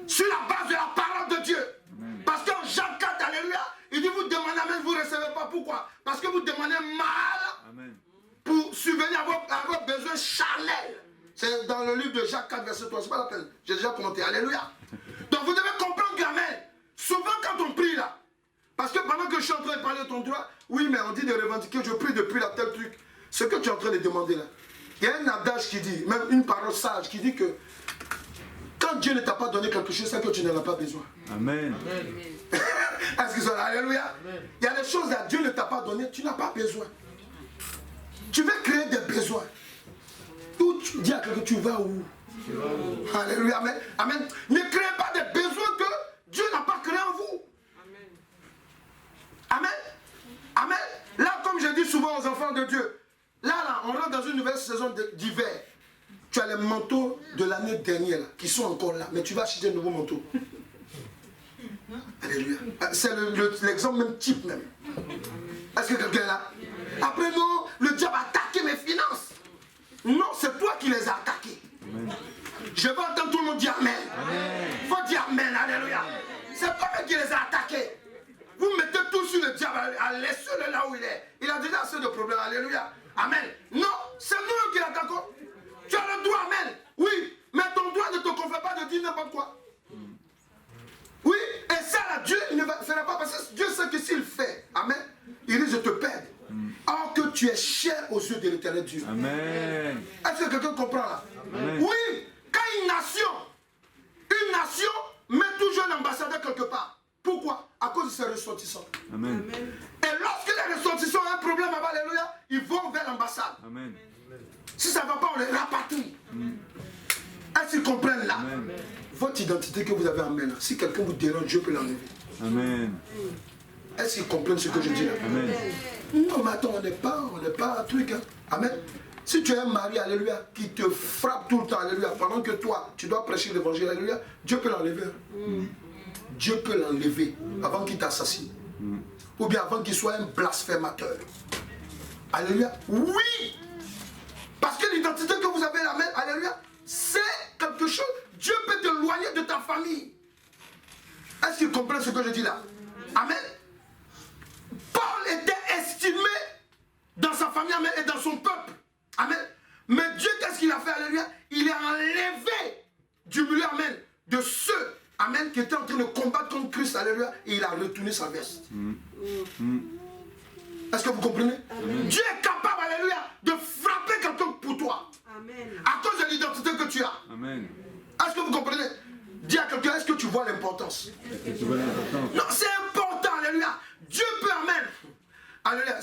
Sur la base de la parole de Dieu. Amen. Parce qu'en Jean 4, alléluia, il dit vous demandez, amen, vous ne recevez pas. Pourquoi? Parce que vous demandez mal. Amen. Pour subvenir à vos besoins charnels. C'est dans le livre de Jacques 4, verset 3. C'est pas la peine. J'ai déjà commenté. Alléluia. Donc vous devez comprendre que, amen, souvent quand on prie là, parce que pendant que je suis en train de parler de ton droit, oui, mais on dit de revendiquer, je prie depuis là, tel truc. Ce que tu es en train de demander là. Il y a un adage qui dit, même une parole sage, qui dit que quand Dieu ne t'a pas donné quelque chose, c'est que tu n'en as pas besoin. Amen. Est-ce qu'ils sont là? Alléluia. Amen. Il y a des choses là, Dieu ne t'a pas donné, tu n'as pas besoin. Tu veux créer des besoins. Où tu dis à quelqu'un, tu vas où? Alléluia. Amen. Amen. Ne créez pas des besoins que Dieu n'a pas créés en vous. Amen. Amen. Là, comme je dis souvent aux enfants de Dieu, là, on rentre dans une nouvelle saison d'hiver, tu as les manteaux de l'année dernière là, qui sont encore là, mais tu vas acheter un nouveau manteau. Alléluia. C'est l'exemple même type même. Est-ce que quelqu'un est là? Après non, le diable a attaqué mes finances. Non, c'est toi qui les as attaqués. Amen. Je veux entendre tout le monde dire Amen. Il faut dire Amen. Alléluia. C'est toi qui les as attaqués. Vous mettez tout sur le diable, laissez-le là où il est. Il a déjà assez de problèmes. Alléluia. Amen. Non, c'est nous qui l'attaquons. Tu as le droit, Amen. Oui, mais ton droit ne te confère pas de dire n'importe quoi. Oui, et ça là, Dieu ne fera pas parce que Dieu sait que s'il fait, Amen, il risque de te perdre. Or que tu es cher aux yeux de l'Éternel Dieu. Amen. Est-ce que quelqu'un comprend là? Amen. Oui, quand une nation met toujours un ambassadeur quelque part. Pourquoi? À cause de ses ressortissants. Amen. Et lorsque les ressortissants ont un problème, alléluia, ils vont vers l'ambassade. Amen. Si ça ne va pas, on les rapatrie. Est-ce qu'ils comprennent là? Amen. Votre identité que vous avez en main, si quelqu'un vous dérange, Dieu peut l'enlever. Amen. Est-ce qu'ils comprennent ce que je dis là? Amen. Non, mais attends, on n'est pas un truc. Hein. Amen. Si tu as un mari, alléluia, qui te frappe tout le temps, alléluia, pendant que toi, tu dois prêcher l'évangile, alléluia, Dieu peut l'enlever. Dieu peut l'enlever avant qu'il t'assassine. Ou bien avant qu'il soit un blasphémateur. Alléluia. Oui! Parce que l'identité que vous avez là, alléluia, c'est quelque chose. Dieu peut t'éloigner de ta famille. Est-ce qu'il comprend ce que je dis là? Amen. Paul était estimé dans sa famille, amen, et dans son peuple. Amen. Mais Dieu, qu'est-ce qu'il a fait? Alléluia. Il est enlevé du milieu, amen, de ceux, amen, qui étaient en train de combattre contre Christ, alléluia, et il a retourné sa veste. Est-ce que vous comprenez? Amen. Dieu est capable, alléluia, de frapper quelqu'un pour toi. Amen. À cause de l'identité que tu as. Amen. Est-ce que vous comprenez? Dis à quelqu'un, est-ce que tu vois l'importance? Non, c'est important, alléluia. Dieu peut, amen. Alléluia.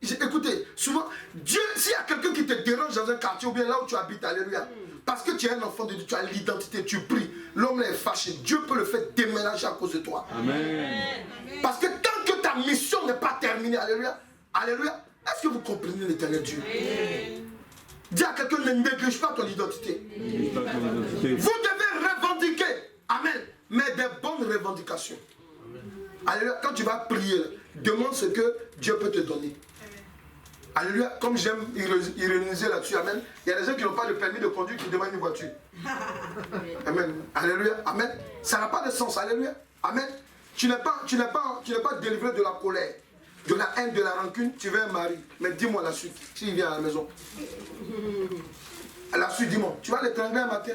Écoutez, souvent, Dieu, s'il y a quelqu'un qui te dérange dans un quartier ou bien là où tu habites, alléluia, parce que tu es un enfant de Dieu, tu as l'identité, tu pries, l'homme est fâché, Dieu peut le faire déménager à cause de toi. Amen. Parce que tant que ta mission n'est pas terminée, alléluia, alléluia, est-ce que vous comprenez l'Éternel Dieu? Dis à quelqu'un, ne néglige pas ton identité. Vous devez revendiquer, amen, mais des bonnes revendications. Alléluia, quand tu vas prier, demande ce que Dieu peut te donner. Alléluia, comme j'aime ironiser là-dessus, amen. Il y a des gens qui n'ont pas de permis de conduire qui demandent une voiture. Amen. Alléluia, amen. Ça n'a pas de sens, alléluia. Amen. Tu n'es pas délivré de la colère, de la haine, de la rancune. Tu veux un mari, mais dis-moi la suite, s'il vient à la maison. À la suite, dis-moi, tu vas l'étrangler un matin.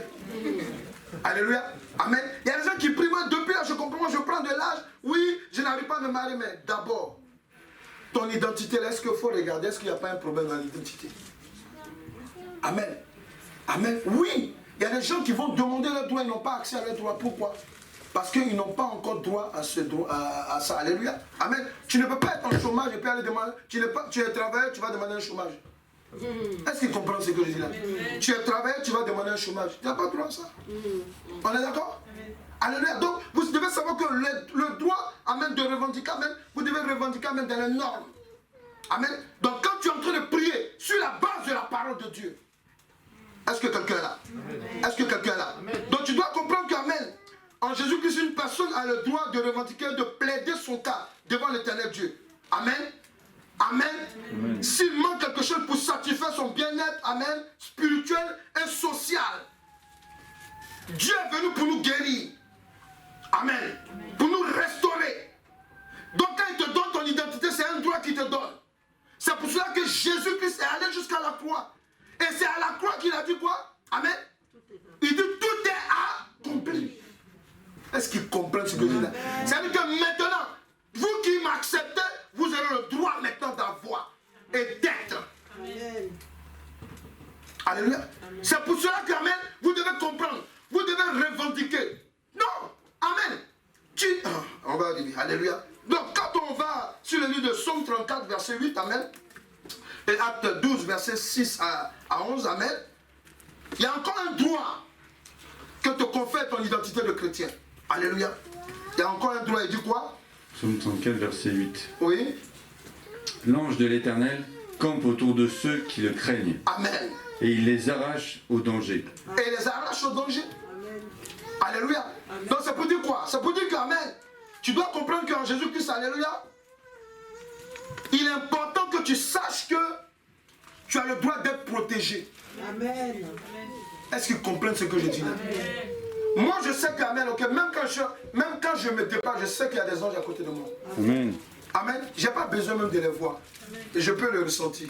Alléluia, amen. Il y a des gens qui prient, moi, depuis là, je comprends, moi, je prends de l'âge. Oui, je n'arrive pas à me marier, mais d'abord, ton identité, là, est-ce qu'il faut regarder, est-ce qu'il n'y a pas un problème dans l'identité? Amen. Amen. Oui, il y a des gens qui vont demander leur droit, ils n'ont pas accès à leur droit. Pourquoi? Parce qu'ils n'ont pas encore droit à ça. Alléluia. Amen. Tu ne peux pas être en chômage et puis aller demander. Tu es travailleur, tu vas demander un chômage. Est-ce qu'ils comprennent ce que je dis là? Tu es travailleur, tu vas demander un chômage. Tu n'as pas droit à ça. On est d'accord? Alléluia. Donc, vous devez savoir que le droit, amen, de revendiquer, amen, vous devez revendiquer, amen, dans les normes. Amen. Donc, quand tu es en train de prier sur la base de la parole de Dieu, est-ce que quelqu'un est là? Est-ce que quelqu'un est là? Donc, tu dois comprendre qu'amen, en Jésus-Christ, une personne a le droit de revendiquer, de plaider son cas devant l'Éternel Dieu. Amen. Amen. Amen. S'il manque quelque chose pour satisfaire son bien-être, amen, spirituel et social, Dieu est venu pour nous guérir. Amen. Pour nous restaurer. Donc quand il te donne ton identité, c'est un droit qu'il te donne. C'est pour cela que Jésus-Christ est allé jusqu'à la croix. Et c'est à la croix qu'il a dit quoi? Amen. Il dit tout est accompli. Est-ce qu'ils comprennent ce que je dis là? C'est-à-dire que maintenant, vous qui m'acceptez, vous aurez le droit maintenant d'avoir et d'être. Alléluia. C'est pour cela que, amen, vous devez comprendre. Vous devez revendiquer. Non. Amen. On va arriver. Alléluia. Donc, quand on va sur le livre de Psaume 34, verset 8, amen, et Acte 12, verset 6 à 11, amen, il y a encore un droit que te confère ton identité de chrétien. Alléluia. Il y a encore un droit. Il dit quoi? Psaume 34, verset 8. Oui. L'ange de l'Éternel campe autour de ceux qui le craignent. Amen. Et il les arrache au danger. Et il les arrache au danger. Amen. Alléluia. Amen. Donc ça peut dire quoi? Ça peut dire qu'Amen, tu dois comprendre qu'en Jésus-Christ, alléluia, il est important que tu saches que tu as le droit d'être protégé. Amen. Est-ce qu'ils comprennent ce que je dis là? Amen. Moi je sais qu'Amen, okay, même quand je me dépasse, je sais qu'il y a des anges à côté de moi. Amen. Amen. Je n'ai pas besoin même de les voir. Amen. Et je peux le ressentir.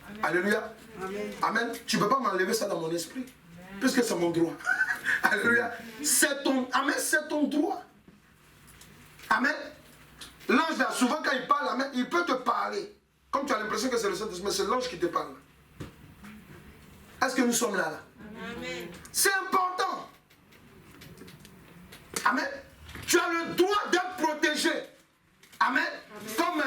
Amen. Alléluia. Amen. Amen. Tu ne peux pas m'enlever ça dans mon esprit. Amen. Puisque c'est mon droit. Alléluia. C'est ton, amen, c'est ton droit. Amen. L'ange là, souvent quand il parle, amen, il peut te parler. Comme tu as l'impression que c'est le Saint-Esprit, mais c'est l'ange qui te parle. Est-ce que nous sommes là? Amen. C'est important. Amen. Tu as le droit d'être protégé. Amen. Amen. Comme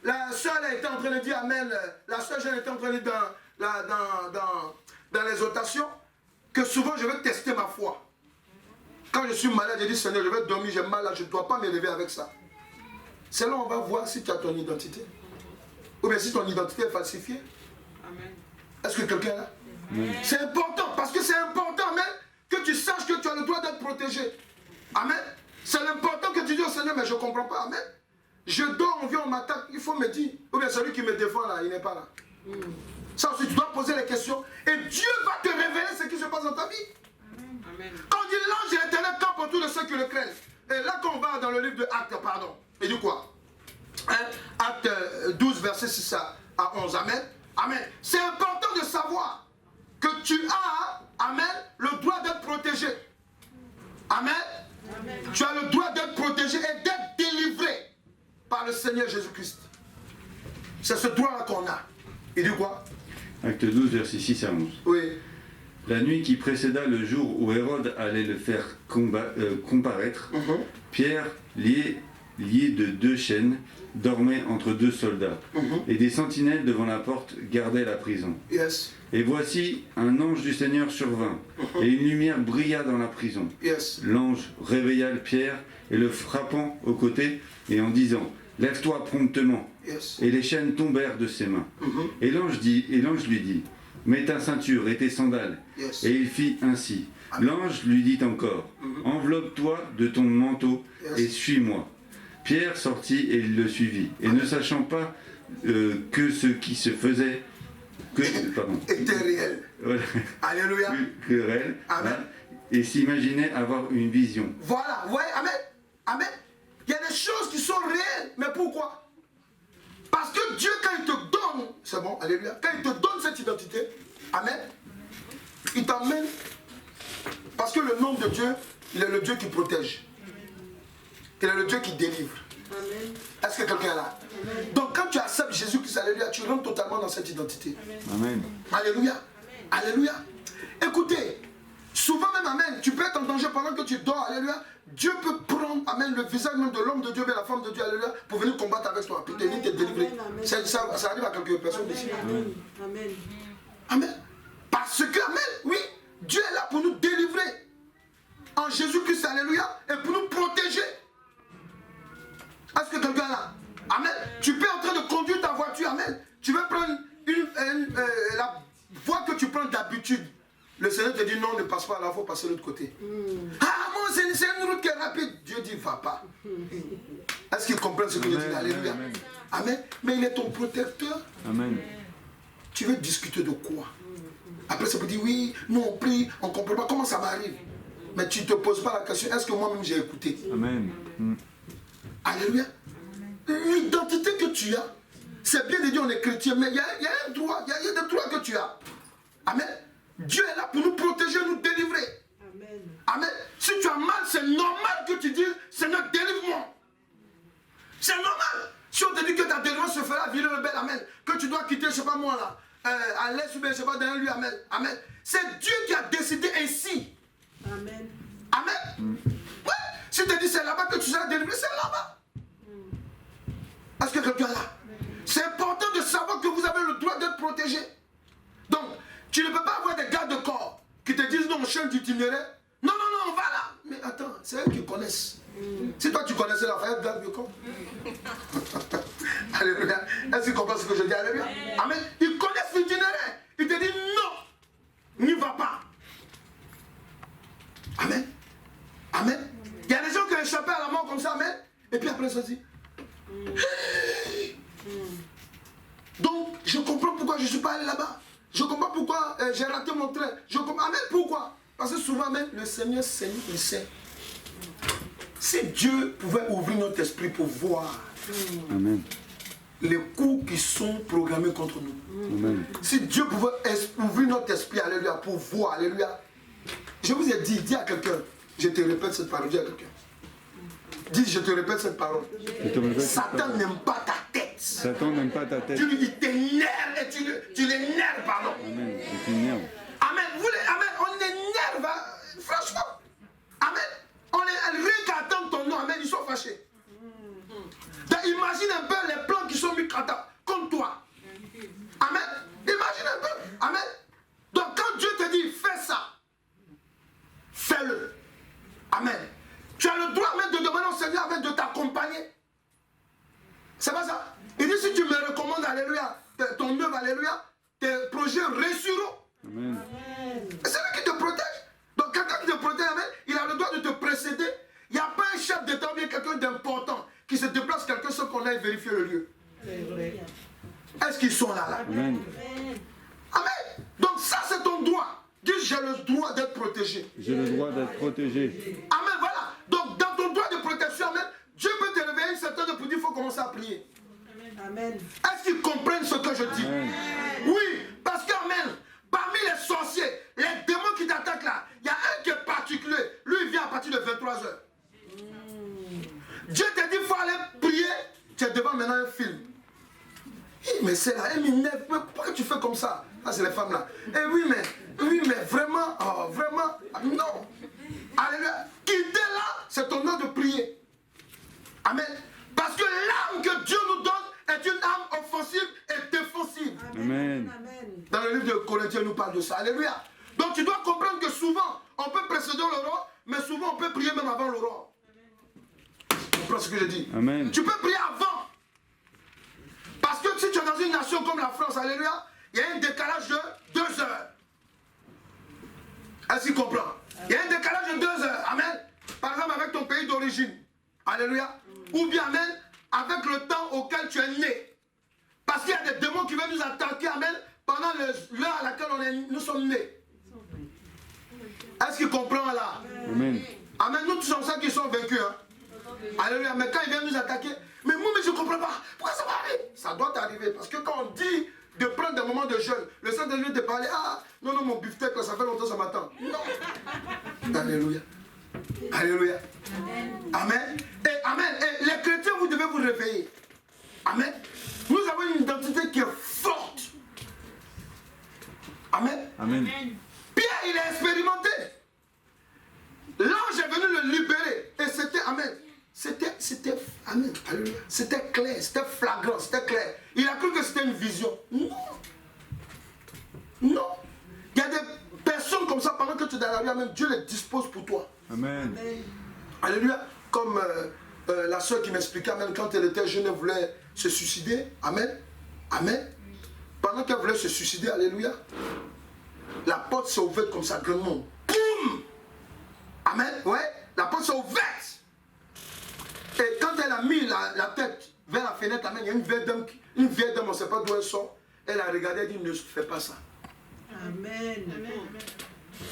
la soeur était en train de dire, amen, la soeur Jeanne était en train de dire dans l'exhortation, que souvent je vais tester ma foi. Quand je suis malade, je dis, Seigneur, je vais dormir, j'ai mal là, je ne dois pas me lever avec ça. C'est là où on va voir si tu as ton identité. Ou bien si ton identité est falsifiée. Est-ce que quelqu'un est là? C'est important, parce que c'est important, amen, que tu saches que tu as le droit d'être protégé. Amen. C'est important que tu dises au Seigneur, mais je ne comprends pas, amen. Je dors, on vient, on m'attaque, il faut me dire. Ou bien celui qui me défend là, il n'est pas là. Ça aussi, tu dois poser les questions. Et Dieu va te révéler ce qui se passe dans ta vie. Amen. Quand on dit l'ange de l'Éternel campe autour de ceux qui le craignent. Et là, quand on va dans le livre de Actes, pardon, il dit quoi? Acte 12, verset 6 à 11. Amen. Amen. C'est important de savoir que tu as, amen, le droit d'être protégé. Amen. Amen. Tu as le droit d'être protégé et d'être délivré par le Seigneur Jésus-Christ. C'est ce droit-là qu'on a. Il dit quoi? Acte 12, verset 6 à 11. Oui. La nuit qui précéda le jour où Hérode allait le faire comparaître, Pierre, lié de 2 chaînes, dormait entre 2 soldats. Et des sentinelles devant la porte gardaient la prison. Yes. Et voici, un ange du Seigneur survint, et une lumière brilla dans la prison. Yes. L'ange réveilla Pierre et le frappant au côté, et en disant, « Lève-toi promptement. » Yes. Et les chaînes tombèrent de ses mains. Et l'ange lui dit, « Mets ta ceinture et tes sandales. Yes. » Et il fit ainsi. L'ange lui dit encore, « Enveloppe-toi de ton manteau et suis-moi. » Pierre sortit et il le suivit. Et ne sachant pas que ce qui se faisait était réel. Voilà. Alléluia. Que réel. Amen. Hein, et s'imaginait avoir une vision. Voilà. Ouais, amen. Amen. Il y a des choses qui sont réelles. Mais pourquoi? Parce que Dieu, quand il te donne, c'est bon, alléluia, quand il te donne cette identité, amen, il t'emmène. Parce que le nom de Dieu, il est le Dieu qui protège. Il est le Dieu qui délivre. Amen. Est-ce que quelqu'un est là? Amen. Donc quand tu acceptes Jésus-Christ, alléluia, tu rentres totalement dans cette identité. Amen. Alléluia. Amen. Alléluia. Écoutez, souvent même, amen, tu peux être en danger pendant que tu dors, alléluia. Dieu peut prendre, amen, le visage même de l'homme de Dieu et la femme de Dieu, alléluia, pour venir combattre avec toi, pour te venir te délivrer. Ça arrive à quelques personnes ici. Amen. Amen. Amen. Parce que, amen, oui, Dieu est là pour nous délivrer. En Jésus-Christ, alléluia, et pour nous protéger. Est-ce que quelqu'un est là? Amen. Tu peux en train de conduire ta voiture, amen. Tu veux prendre la voie que tu prends d'habitude. Le Seigneur te dit non, ne passe pas là, il faut passer de l'autre côté. Ah, moi, c'est une route qui est rapide. Dieu dit, va pas. Est-ce qu'ils comprennent ce que je dis? Alléluia. Amen. Amen. Mais il est ton protecteur. Amen. Tu veux discuter de quoi? Après, ça peut dire, oui, nous on prie, on ne comprend pas comment ça m'arrive. Mais tu ne te poses pas la question, est-ce que moi-même j'ai écouté? Amen. Alléluia. L'identité que tu as, c'est bien de dire on est chrétien, mais il y a un droit, il y a des droits que tu as. Amen. Dieu est là pour nous protéger, nous délivrer. Amen. Amen. Si tu as mal, c'est normal que tu dises, Seigneur, délivre-moi. C'est normal. Si on te dit que ta délivrance se fera, virer le bel, amen. Que tu dois quitter, je ne sais pas moi là, à l'est ou bien je ne sais pas derrière lui, amen. Amen. C'est Dieu qui a décidé ainsi. Amen. Amen. Ouais. Si tu te dis c'est là-bas que tu seras délivré, c'est là-bas. Est-ce que quelqu'un est là? C'est important de savoir que vous avez le droit d'être protégé. Donc, tu ne peux pas avoir des gardes de corps qui te disent non, on change d'itinéraire. Non, non, non, on va là. Mais attends, c'est eux qui connaissent. Si toi tu connaissais la faillite garde de corps. Alléluia. Est-ce qu'il comprend ce que je dis? Alléluia. Amen. Ils connaissent l'itinéraire. Ils te disent non, n'y va pas. Amen. Amen. Il y a des gens qui ont échappé à la mort comme ça, amen. Et puis après, ça dit. Donc, je comprends pourquoi je ne suis pas allé là-bas. Je comprends pourquoi j'ai raté mon train. Je comprends. Amen. Pourquoi? Parce que souvent, même, le Seigneur sait, il sait. Si Dieu pouvait ouvrir notre esprit pour voir Amen. les coups qui sont programmés contre nous. Amen. Si Dieu pouvait ouvrir notre esprit, alléluia, pour voir, alléluia. Je vous ai dit, dis à quelqu'un, je te répète cette parole, dis à quelqu'un. Dis, je te répète cette parole. Satan n'aime pas ta tête. Satan n'aime pas ta tête. Il t'énerve et tu l'énerves, pardon. Amen. Il t'énerve. Amen. Amen. On énerve, hein. Franchement. Amen. On est rien qu'à attendre ton nom, amen, ils sont fâchés. Donc, imagine un peu les plans qui sont mis contre toi. Amen. Imagine un peu. Amen. Donc quand Dieu te dit fais ça, fais-le. Amen. Tu as le droit même de demander au Seigneur de t'accompagner. C'est pas ça. Il dit si tu me recommandes, alléluia, ton œuvre, alléluia, tes projets réussiront. Amen. C'est lui qui te protège. Donc quelqu'un qui te protège, amen, il a le droit de te précéder. Il n'y a pas un chef d'État ou bien quelqu'un d'important qui se déplace quelqu'un sans qu'on aille vérifier le lieu. Est-ce qu'ils sont là? Amen. Amen. Donc ça c'est ton droit. Dis j'ai le droit d'être protégé. J'ai le droit d'être protégé. Amen, voilà. Donc dans ton droit de protection, amen, Dieu peut te réveiller une certaine heure pour dire qu'il faut commencer à prier. Amen. Est-ce qu'ils comprennent ce que je dis? Amen. Oui, parce qu'amen, parmi les sorciers, les démons qui t'attaquent là, il y a un qui est particulier. Lui, il vient à partir de 23h. Dieu te dit qu'il faut aller prier. Tu es devant maintenant un film. Mais c'est là, elle m'énerve. Pourquoi tu fais comme ça? Ah, c'est les femmes là. Eh oui, mais vraiment, oh, vraiment, non. Alléluia. Quitter là, c'est ton heure de prier. Amen. Parce que l'arme que Dieu nous donne est une arme offensive et défensive. Amen. Dans le livre de Corinthiens, il nous parle de ça. Alléluia. Donc tu dois comprendre que souvent, on peut précéder l'aurore, mais souvent on peut prier même avant l'aurore. Tu comprends ce que je dis? Amen. Tu peux prier avant. Parce que si tu es dans une nation comme la France, alléluia, il y a un décalage de 2 heures. Est-ce qu'il comprend? Il y a un décalage de 2 heures. Amen. Par exemple, avec ton pays d'origine. Alléluia. Ou bien, amen, avec le temps auquel tu es né. Parce qu'il y a des démons qui veulent nous attaquer, amen, pendant l'heure à laquelle nous sommes nés. Est-ce qu'il comprend là? Amen. Amen. Nous tous sommes ceux qui sont vaincus. Hein? Alléluia. Mais quand ils viennent nous attaquer, mais moi, je ne comprends pas. Pourquoi ça va arriver? Ça doit t'arriver. Parce que quand on dit de prendre des moments de jeûne, le Saint-Esprit vient te parler. Ah, non, mon beefsteak, ça fait longtemps, ça m'attend. Non. Alléluia. Alléluia. Amen. Et amen. Et les chrétiens, vous devez vous réveiller. Amen. Nous avons une identité qui est forte. Amen. Amen. Pierre, il a expérimenté. L'ange est venu le libérer. Et c'était, amen. C'était, amen. Alléluia. C'était clair, c'était flagrant, c'était clair. Il a cru que c'était une vision. Non. Non. Il y a des personnes comme ça, pendant que tu es dans la vie, même Dieu les dispose pour toi. Amen. Alléluia. Comme la soeur qui m'expliquait, même quand elle était jeune, elle voulait se suicider. Amen. Amen. Pendant qu'elle voulait se suicider, alléluia, la porte s'est ouverte comme ça, grandement. Boum. Amen. Ouais. La porte s'est ouverte. Et quand elle a mis la tête vers la fenêtre, amen, il y a une vieille dame, on ne sait pas d'où elle sort. Elle a regardé, elle dit, ne fais pas ça. Amen.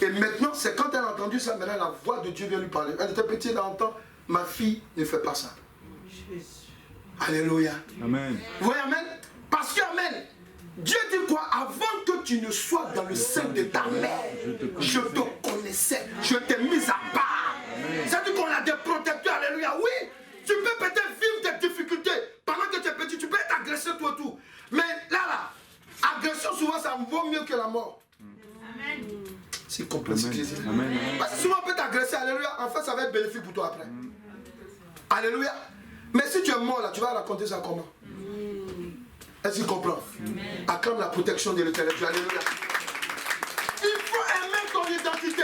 Et maintenant, c'est quand elle a entendu ça, maintenant la voix de Dieu vient lui parler. Elle était petite, elle entend, ma fille, ne fais pas ça. Alléluia. Amen. Vous voyez, amen. Parce que, amen, Dieu dit quoi? Avant que tu ne sois dans le sein de ta mère, je te connaissais, je t'ai mis à part. C'est-à-dire qu'on a des protecteurs, alléluia. Oui, tu peux peut-être vivre des difficultés pendant que tu es petit, tu peux être agressé toi tout. Mais là, agression souvent ça vaut mieux que la mort. Amen. C'est complexe. Amen. Parce que souvent on peut t'agresser, alléluia, en fait ça va être bénéfique pour toi après. Alléluia. Mais si tu es mort là, tu vas raconter ça comment? Est-ce qu'il comprend? Acclame la protection de l'Éternel. Alléluia. Il faut aimer ton identité.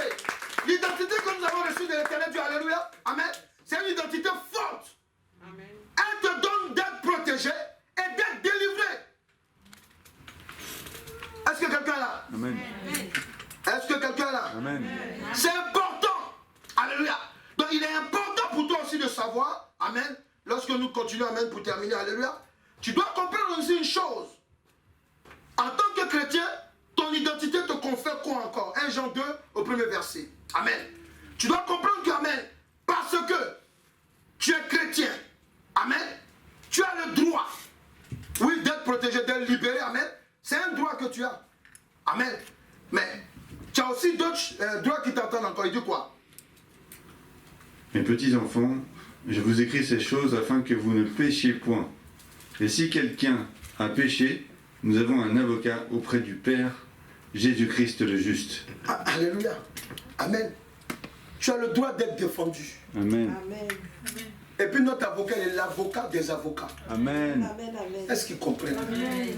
L'identité que nous avons reçue de l'Éternel Dieu, alléluia, amen, c'est une identité forte. Amen. Elle te donne d'être protégé et d'être nous continuons, amen, pour terminer, alléluia. Tu dois comprendre aussi une chose. En tant que chrétien, ton identité te confère quoi encore? 1 Jean 2 au premier verset. Amen. Tu dois comprendre que, amen, parce que tu es chrétien, amen, tu as le droit, oui, d'être protégé, d'être libéré, amen. C'est un droit que tu as. Amen. Mais tu as aussi d'autres droits qui t'attendent encore. Il dit quoi? Mes petits enfants, je vous écris ces choses afin que vous ne péchiez point. Et si quelqu'un a péché, nous avons un avocat auprès du Père, Jésus-Christ le juste. Alléluia. Amen. Tu as le droit d'être défendu. Amen. Amen. Et puis notre avocat, il est l'avocat des avocats. Amen. Amen. Amen. Est-ce qu'ils comprennent? Amen.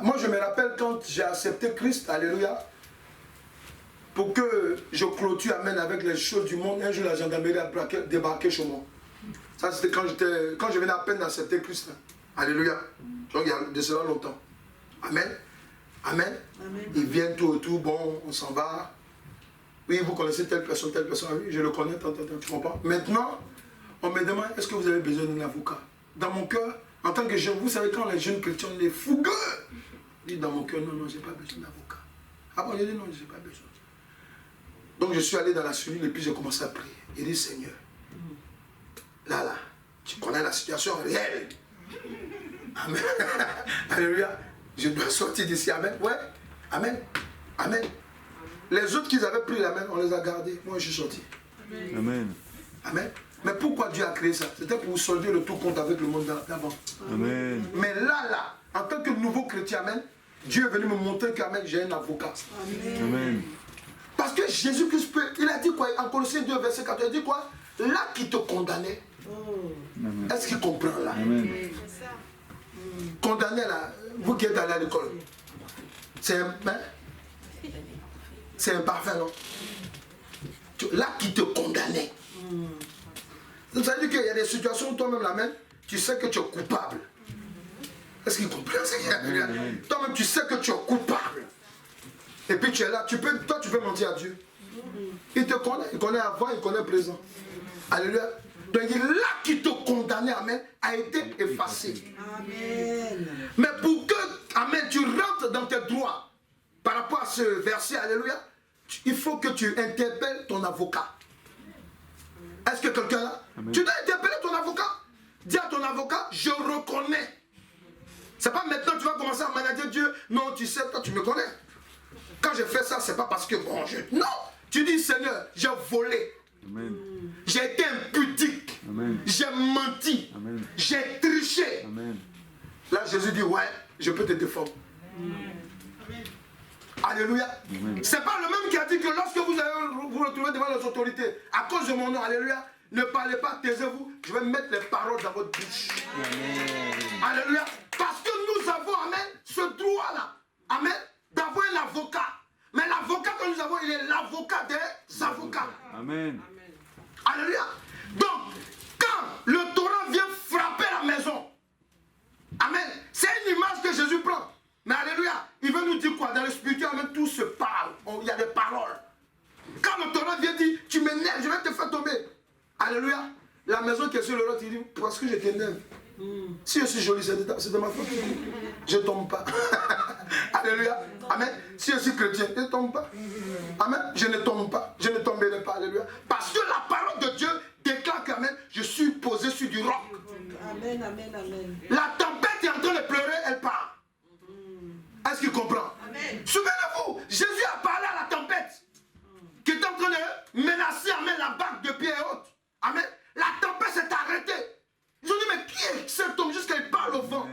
Moi, je me rappelle quand j'ai accepté Christ, alléluia, pour que je clôture, amen, avec les choses du monde. Un jour, la gendarmerie a débarqué chez moi. Ça, c'était quand je venais à peine d'accepter Christ. Alléluia. Donc, il y a de cela longtemps. Amen. Amen. Amen. Ils viennent tout autour, bon, on s'en va. Oui, vous connaissez telle personne, ah oui, je le connais, tu comprends. Maintenant, on me demande, est-ce que vous avez besoin d'un avocat? Dans mon cœur, en tant que jeune, vous savez quand les jeunes chrétiens, les fougueux, ils disent dans mon cœur, non, non, je n'ai pas besoin d'avocat. Ah bon, je dis non, je n'ai pas besoin. Donc je suis allé dans la cellule et puis j'ai commencé à prier. Il dit, Seigneur, là, tu connais la situation réelle. Amen. Alléluia. Je dois sortir d'ici. Amen. Ouais. Amen. Amen. Les autres qui avaient pris la main, on les a gardés. Moi, je suis sorti. Amen. Amen. Mais pourquoi Dieu a créé ça? C'était pour solder le tout compte avec le monde d'avant. Amen. Mais là, en tant que nouveau chrétien, amen, Dieu est venu me montrer qu'amen, j'ai un avocat. Amen. Parce que Jésus-Christ, il a dit quoi? En Colossiens 2, verset 4, il dit quoi? Là qui te condamnait. Est-ce qu'il comprend là? Amen. Condamné là, vous qui êtes allé à l'école, c'est imparfait, non? Là qui te condamnait. Ça veut dire qu'il y a des situations où toi-même, la même, tu sais que tu es coupable. Est-ce qu'il comprend ça? Toi-même, tu sais que tu es coupable. Et puis tu es là, toi tu peux mentir à Dieu. Il te connaît, il connaît avant, il connaît présent. Alléluia. Donc là qui te condamnait, amen, a été effacé. Amen. Mais pour que, amen, tu rentres dans tes droits par rapport à ce verset, alléluia, il faut que tu interpelles ton avocat. Est-ce que quelqu'un là? Amen. Tu dois interpeller ton avocat. Dis à ton avocat, je reconnais. C'est pas maintenant que tu vas commencer à manager Dieu. Non, tu sais, toi tu me connais. Quand je fais ça, c'est pas parce que bon, non. Tu dis, Seigneur, j'ai volé. Amen. J'ai été impudique. J'ai menti. J'ai triché. Amen. Là, Jésus dit, ouais, je peux te défendre. Amen. Alléluia. C'est pas le même qui a dit que lorsque vous allez vous retrouver devant les autorités, à cause de mon nom, alléluia, ne parlez pas, taisez-vous, je vais mettre les paroles dans votre bouche. Amen. Alléluia. Parce que nous avons, amen, ce droit-là, amen, d'avoir un avocat. Mais l'avocat que nous avons, il est l'avocat des avocats. Amen. Alléluia. Donc, quand le torrent vient frapper la maison, amen, c'est une image que Jésus prend. Mais alléluia, il veut nous dire quoi? Dans le spirituel, amen, tout se parle. Il y a des paroles. Quand le torrent vient dire, tu m'énerves, je vais te faire tomber. Alléluia. La maison qui est sur le roc, il dit, parce que je t'énerve. Si je suis joli, c'est de ma faute. Je ne tombe pas. Alléluia. Amen. Si je suis chrétien, je ne tombe pas. Amen. Je ne tombe pas. Je ne tomberai pas. Alléluia. Parce que la parole de Dieu déclare que, amen, je suis posé sur du roc. Amen, amen, amen. La tempête est en train de pleurer, elle part. Est-ce qu'il comprend? Souvenez-vous, Jésus a parlé à la tempête qui est en train de menacer, amen, la barque de pied et haute. Amen. La tempête s'est arrêtée. Ils ont dit, mais qui est cet homme jusqu'à il parle au vent?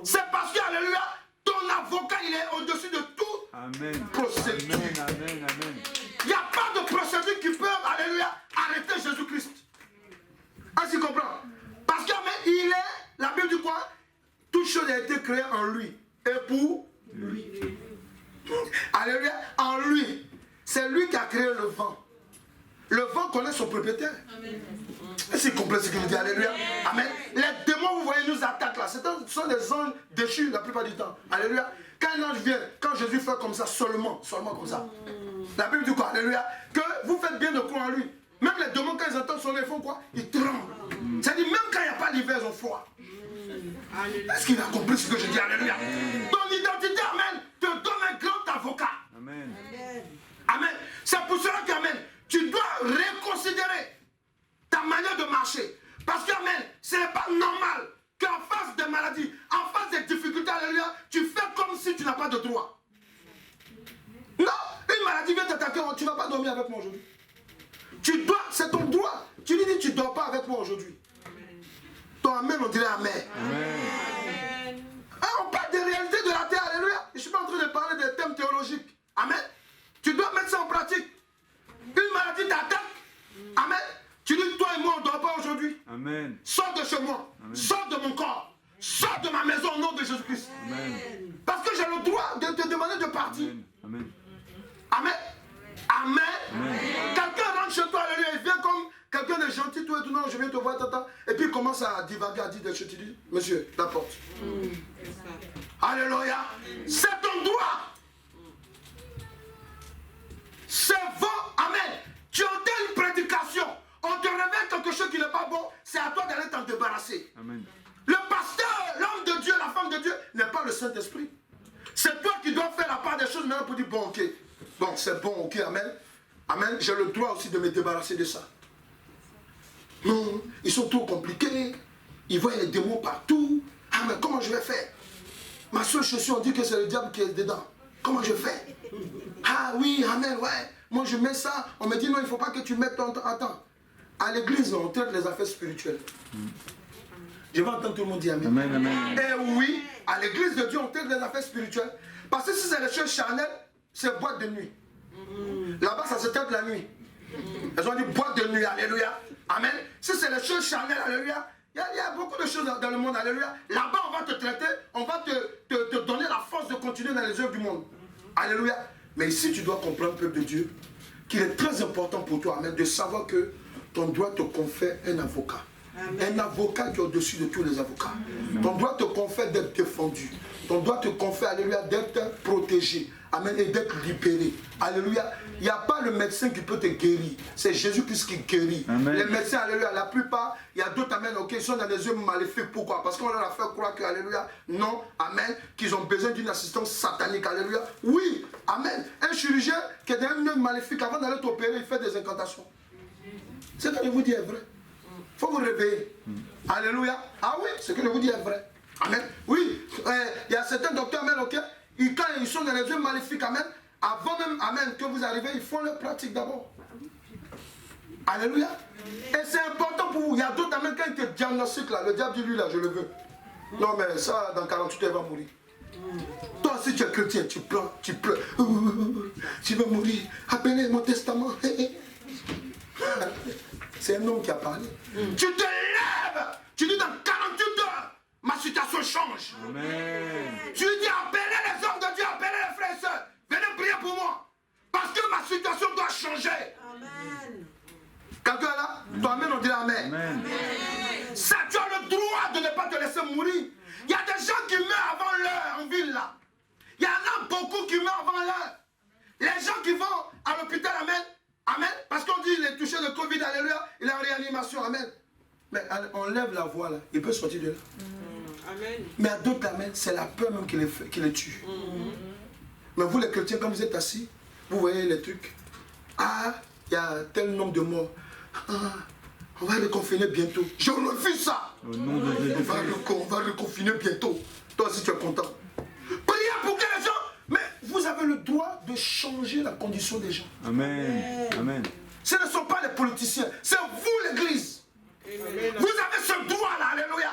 C'est parce que, alléluia, ton avocat, il est au-dessus de tout procédure. Il n'y a pas de procédure qui peut, alléluia, arrêter Jésus-Christ. Est-ce qu'il comprend? Parce que, amen, il est, la Bible dit quoi? Toute chose a été créée en lui. Et pour lui. Alléluia, en lui. C'est lui qui a créé le vent. Le vent connaît son propriétaire. Est-ce qu'il comprend ce que je dis? Alléluia. Amen. Les démons, vous voyez, nous attaquent là. Ce sont des anges déchus la plupart du temps. Alléluia. Quand un ange vient, quand Jésus fait comme ça, seulement comme ça. La Bible dit quoi? Alléluia. Que vous faites bien de croire en lui. Même les démons, quand ils entendent sonner, ils font quoi? Ils tremblent. C'est-à-dire, même quand il n'y a pas d'hiver, ils ont froid. Est-ce qu'il a compris ce que je dis? Alléluia. Ton identité, amen, te donne un grand avocat. Amen. Amen. C'est pour cela qu'amen, tu dois reconsidérer ta manière de marcher. Parce qu'amen, ce n'est pas normal qu'en face des maladies, en face des difficultés, alléluia, tu fais comme si tu n'as pas de droit. Non, une maladie vient t'attaquer, tu ne vas pas dormir avec moi aujourd'hui. Tu dois, c'est ton droit. Tu lui dis, tu ne dors pas avec moi aujourd'hui. Ton amen, on dirait amen. Amen. Ah, on parle des réalités de la terre, alléluia. Je ne suis pas en train de parler des thèmes théologiques. Amen. Tu dois mettre ça en pratique. Une maladie t'attaque. Amen. Tu dis, toi et moi, on ne dort pas aujourd'hui. Amen. Sors de chez moi. Amen. Sors de mon corps. Sors de ma maison au nom de Jésus-Christ. Amen. Parce que j'ai le droit de te demander de partir. Amen. Amen. Amen. Amen. Quelqu'un rentre chez toi, alléluia, il vient comme quelqu'un de gentil, toi et tout, non, je viens te voir, tata. Et puis il commence à divaguer, à dire des choses. Tu dis, monsieur, la porte. Alléluia. C'est ton droit. C'est bon. Amen. Tu entends une prédication. On te révèle quelque chose qui n'est pas bon. C'est à toi d'aller t'en débarrasser. Amen. Le pasteur, l'homme de Dieu, la femme de Dieu, n'est pas le Saint-Esprit. C'est toi qui dois faire la part des choses maintenant pour dire, bon, ok. Bon, c'est bon, ok, amen. Amen. J'ai le droit aussi de me débarrasser de ça. Non, ils sont trop compliqués. Ils voient les démons partout. Ah, mais comment je vais faire? Ma seule chaussure, on dit que c'est le diable qui est dedans. Comment je fais? Ah oui, amen, ouais. Moi, je mets ça. On me dit, non, il ne faut pas que tu mettes ton... Attends. À l'église, on traite les affaires spirituelles. Je vais entendre tout le monde dire amen. Amen, amen. Et oui, à l'église de Dieu, on traite les affaires spirituelles. Parce que si c'est les choses charnelles, c'est boîte de nuit. Là-bas, ça se traite la nuit. Elles ont dit boîte de nuit, alléluia. Amen. Si c'est les choses charnelles, alléluia. Il y a beaucoup de choses dans le monde, alléluia. Là-bas, on va te traiter, on va te donner la force de continuer dans les œuvres du monde. Alléluia. Mais ici, tu dois comprendre, peuple de Dieu, qu'il est très important pour toi, amen, de savoir que ton droit te confère un avocat. Amen. Un avocat qui est au-dessus de tous les avocats. Amen. Ton droit te confère d'être défendu. Ton droit te confère, alléluia, d'être protégé. Amen. Et d'être libéré. Alléluia. Il n'y a pas le médecin qui peut te guérir. C'est Jésus-Christ qui guérit. Amen. Les médecins, alléluia, la plupart, il y a d'autres, amen, ok, ils sont dans des œuvres maléfiques. Pourquoi? Parce qu'on leur a fait croire que, alléluia, non, amen, qu'ils ont besoin d'une assistance satanique. Alléluia. Oui, amen. Un chirurgien qui est dans une œuvre maléfique, avant d'aller t'opérer, il fait des incantations. Ce que je vous dis est vrai. Il faut vous réveiller. Alléluia. Ah oui, ce que je vous dis est vrai. Amen. Oui, il y a certains docteurs, amen, ok, quand ils sont dans les œuvres maléfiques, amen, avant même, amen, que vous arrivez, ils font leur pratique d'abord. Alléluia. Et c'est important pour vous. Il y a d'autres, amen, quand ils te diagnostiquent là, le diable dit lui là, je le veux. Non, mais ça, dans 48 heures, il va mourir. Toi, si tu es chrétien, tu pleures, tu pleures. Tu vas mourir. Appelez mon testament. C'est un homme qui a parlé. Tu te lèves. Tu dis dans 48 heures, ma situation change. Amen. Tu dis appelez les hommes de Dieu, appelez les frères et sœurs. Venez prier pour moi. Parce que ma situation doit changer. Amen. Quelqu'un là? Toi, amen, on dit amen. Amen. Ça, tu as le droit de ne pas te laisser mourir. Il y a des gens qui meurent avant l'heure en ville là. Il y en a beaucoup qui meurent avant l'heure. Les gens qui vont à l'hôpital, amen. Amen. Parce qu'on dit qu'il est touché de Covid, alléluia. Il est en réanimation, amen. Mais on lève la voix là. Il peut sortir de là. Amen. Mais à d'autres, amen, c'est la peur même qui les tue. Mais vous les chrétiens, quand vous êtes assis, vous voyez les trucs. Ah, il y a tel nombre de morts. Ah, on va les confiner bientôt. Je refuse ça. Au nom de Jésus. On va le confiner bientôt. Toi aussi tu es content. Priez pour que les gens... Mais vous avez le droit de changer la condition des gens. Amen. Amen. Ce ne sont pas les politiciens, c'est vous l'église. Vous avez ce droit là, alléluia.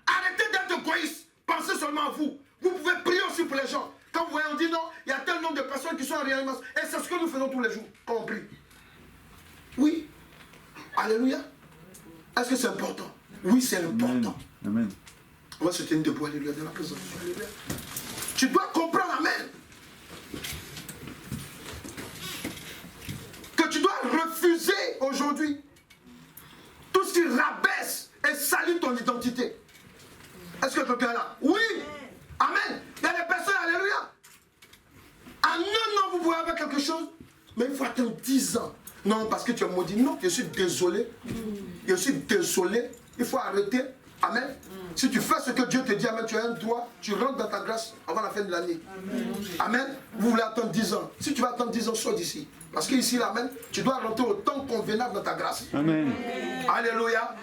Arrêtez d'être égoïste. Pensez seulement à vous. Vous pouvez prier aussi pour les gens. Quand vous voyez, on dit non, il y a tel nombre de personnes qui sont en réanimation. Et c'est ce que nous faisons tous les jours, quand on prie. Oui. Alléluia. Est-ce que c'est important? Oui, c'est important. Amen. On va se tenir debout, alléluia, dans la présence de Dieu. Alléluia. Tu dois comprendre, amen, que tu dois refuser aujourd'hui tout ce qui rabaisse et salit ton identité. Est-ce que quelqu'un est là? Oui. Amen. Il y a des personnes, alléluia. En un an, vous pouvez avoir quelque chose, mais il faut attendre 10 ans. Non, parce que tu es maudit. Non, je suis désolé. Je suis désolé. Il faut arrêter. Amen. Si tu fais ce que Dieu te dit, amen, tu as un droit, tu rentres dans ta grâce avant la fin de l'année. Amen. Vous voulez attendre 10 ans. Si tu vas attendre 10 ans, sors d'ici. Parce qu'ici, amen, tu dois rentrer au temps convenable dans ta grâce. Amen. Alléluia.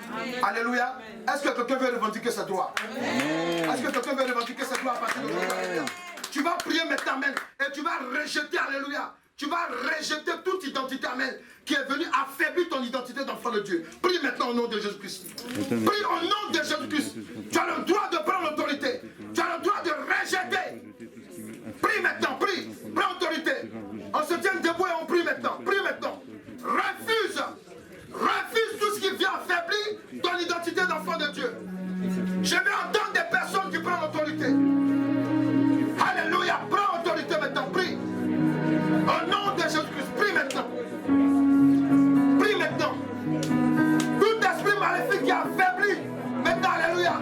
Alléluia. Est-ce que quelqu'un veut revendiquer sa droit? Est-ce que quelqu'un veut revendiquer sa droit à partir de aujourd'hui? Tu vas prier maintenant, amen, et tu vas rejeter, alléluia. Tu vas rejeter toute identité, amen, qui est venue affaiblir ton identité d'enfant de Dieu. Prie maintenant au nom de Jésus-Christ. Prie au nom de Jésus-Christ. Tu as le droit de prendre l'autorité. Tu as le droit de rejeter. Prie maintenant, prie. Prends l'autorité. On se tient debout et on prie maintenant. Prie maintenant. Refuse. Refuse tout ce qui vient affaiblir ton identité d'enfant de Dieu. Je vais entendre des personnes qui prennent l'autorité. Alléluia. Prends l'autorité maintenant. Prie. Au nom de Jésus-Christ, prie maintenant. Prie maintenant. Tout esprit maléfique qui affaiblit maintenant, alléluia,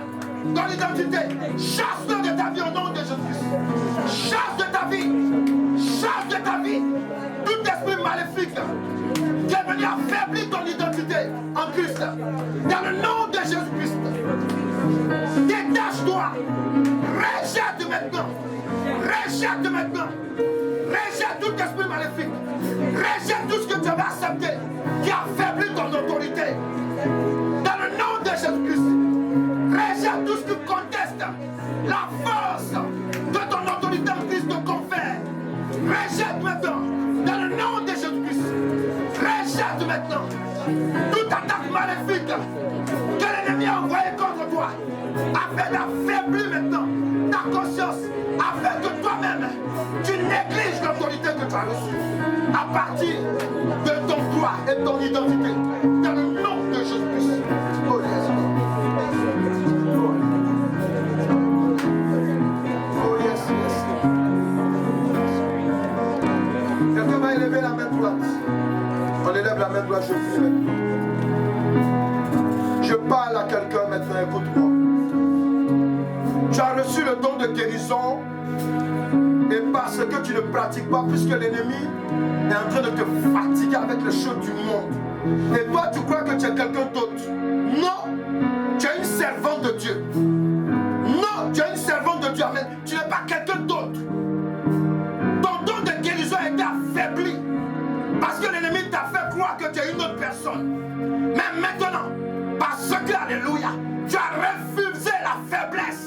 ton identité, chasse-le de ta vie au nom de Jésus-Christ. Chasse de ta vie. Chasse de ta vie. Tout esprit maléfique qui est venu affaiblir ton identité en Christ. Dans le nom de Jésus-Christ. Détache-toi. Rejette maintenant. Rejette maintenant. Rejette tout esprit maléfique. Rejette tout ce que tu avais accepté qui affaiblit ton autorité. Dans le nom de Jésus-Christ. Rejette tout ce qui conteste la force que ton autorité en Christ te confère. Rejette maintenant. Dans le nom de Jésus-Christ. Rejette maintenant toute attaque maléfique que l'ennemi a envoyée contre toi afin d'affaiblir maintenant ta conscience, afin que toi-même tu négliges l'autorité que tu as reçue à partir de ton droit et ton identité dans le nom de Jésus-Christ. Oh yes. Oh yes, yes. Quelqu'un va élever la main droite. On élève la main droite, je prie maintenant. Je parle à quelqu'un maintenant, écoute-moi. Tu as reçu le don de guérison et parce que tu ne pratiques pas, puisque l'ennemi est en train de te fatiguer avec les choses du monde. Et toi, tu crois que tu es quelqu'un d'autre. Non, tu es une servante de Dieu. Non, tu es une servante de Dieu. Amen. Tu n'es pas quelqu'un d'autre. Ton don de guérison a été affaibli parce que l'ennemi t'a fait croire que tu es une autre personne. Mais maintenant, parce que, alléluia, tu as refusé la faiblesse.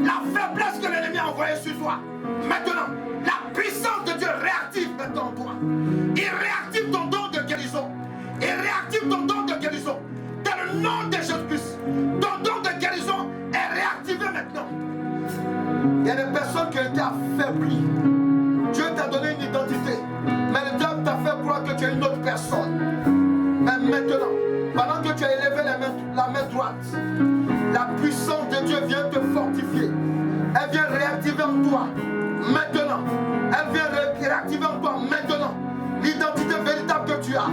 La faiblesse que l'ennemi a envoyée sur toi. Maintenant, la puissance de Dieu réactive maintenant en toi. Il réactive ton don de guérison. Il réactive ton don de guérison. Dans le nom de Jésus-Christ. Ton don de guérison est réactivé maintenant. Il y a des personnes qui ont été affaiblies. Dieu t'a donné une identité. Mais le diable t'a fait croire que tu es une autre personne. Mais maintenant, pendant que tu as élevé la main droite, la puissance de Dieu vient te fortifier. Elle vient réactiver en toi. Maintenant. Elle vient réactiver en toi. Maintenant. L'identité véritable que tu as.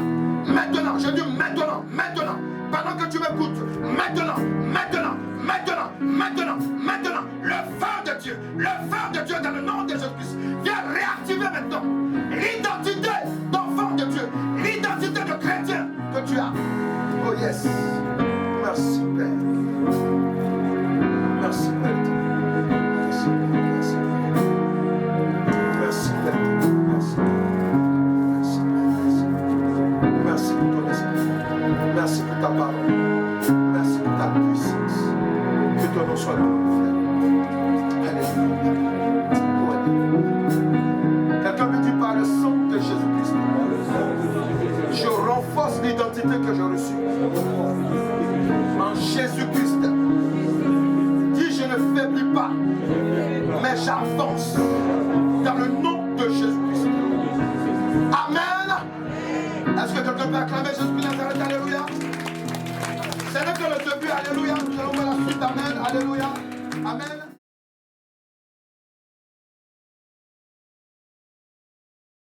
Maintenant. Je dis maintenant. Maintenant. Pendant que tu m'écoutes. Maintenant. Maintenant. Maintenant. Maintenant. Maintenant. Le feu de Dieu. Le feu de Dieu dans le nom de Jésus-Christ. Vient réactiver maintenant. L'identité d'enfant de Dieu. L'identité de chrétien que tu as. Oh yes. Merci Père. Merci Père. Merci Père. Merci Père. Merci Père. Merci pour ton esprit. Merci pour ta parole. Merci pour ta puissance. Que ton nom soit glorifié. Alléluia. Quelqu'un me dit par le sang de Jésus-Christ. Je renforce l'identité que j'ai reçue. En Jésus-Christ. Dis, je ne faiblis pas, mais j'avance dans le nom de Jésus-Christ. Amen. Est-ce que quelqu'un peut acclamer Jésus-Christ Nazareth? Alléluia. Ce n'est que le début. Alléluia. Nous allons voir la suite. Amen. Alléluia. Amen.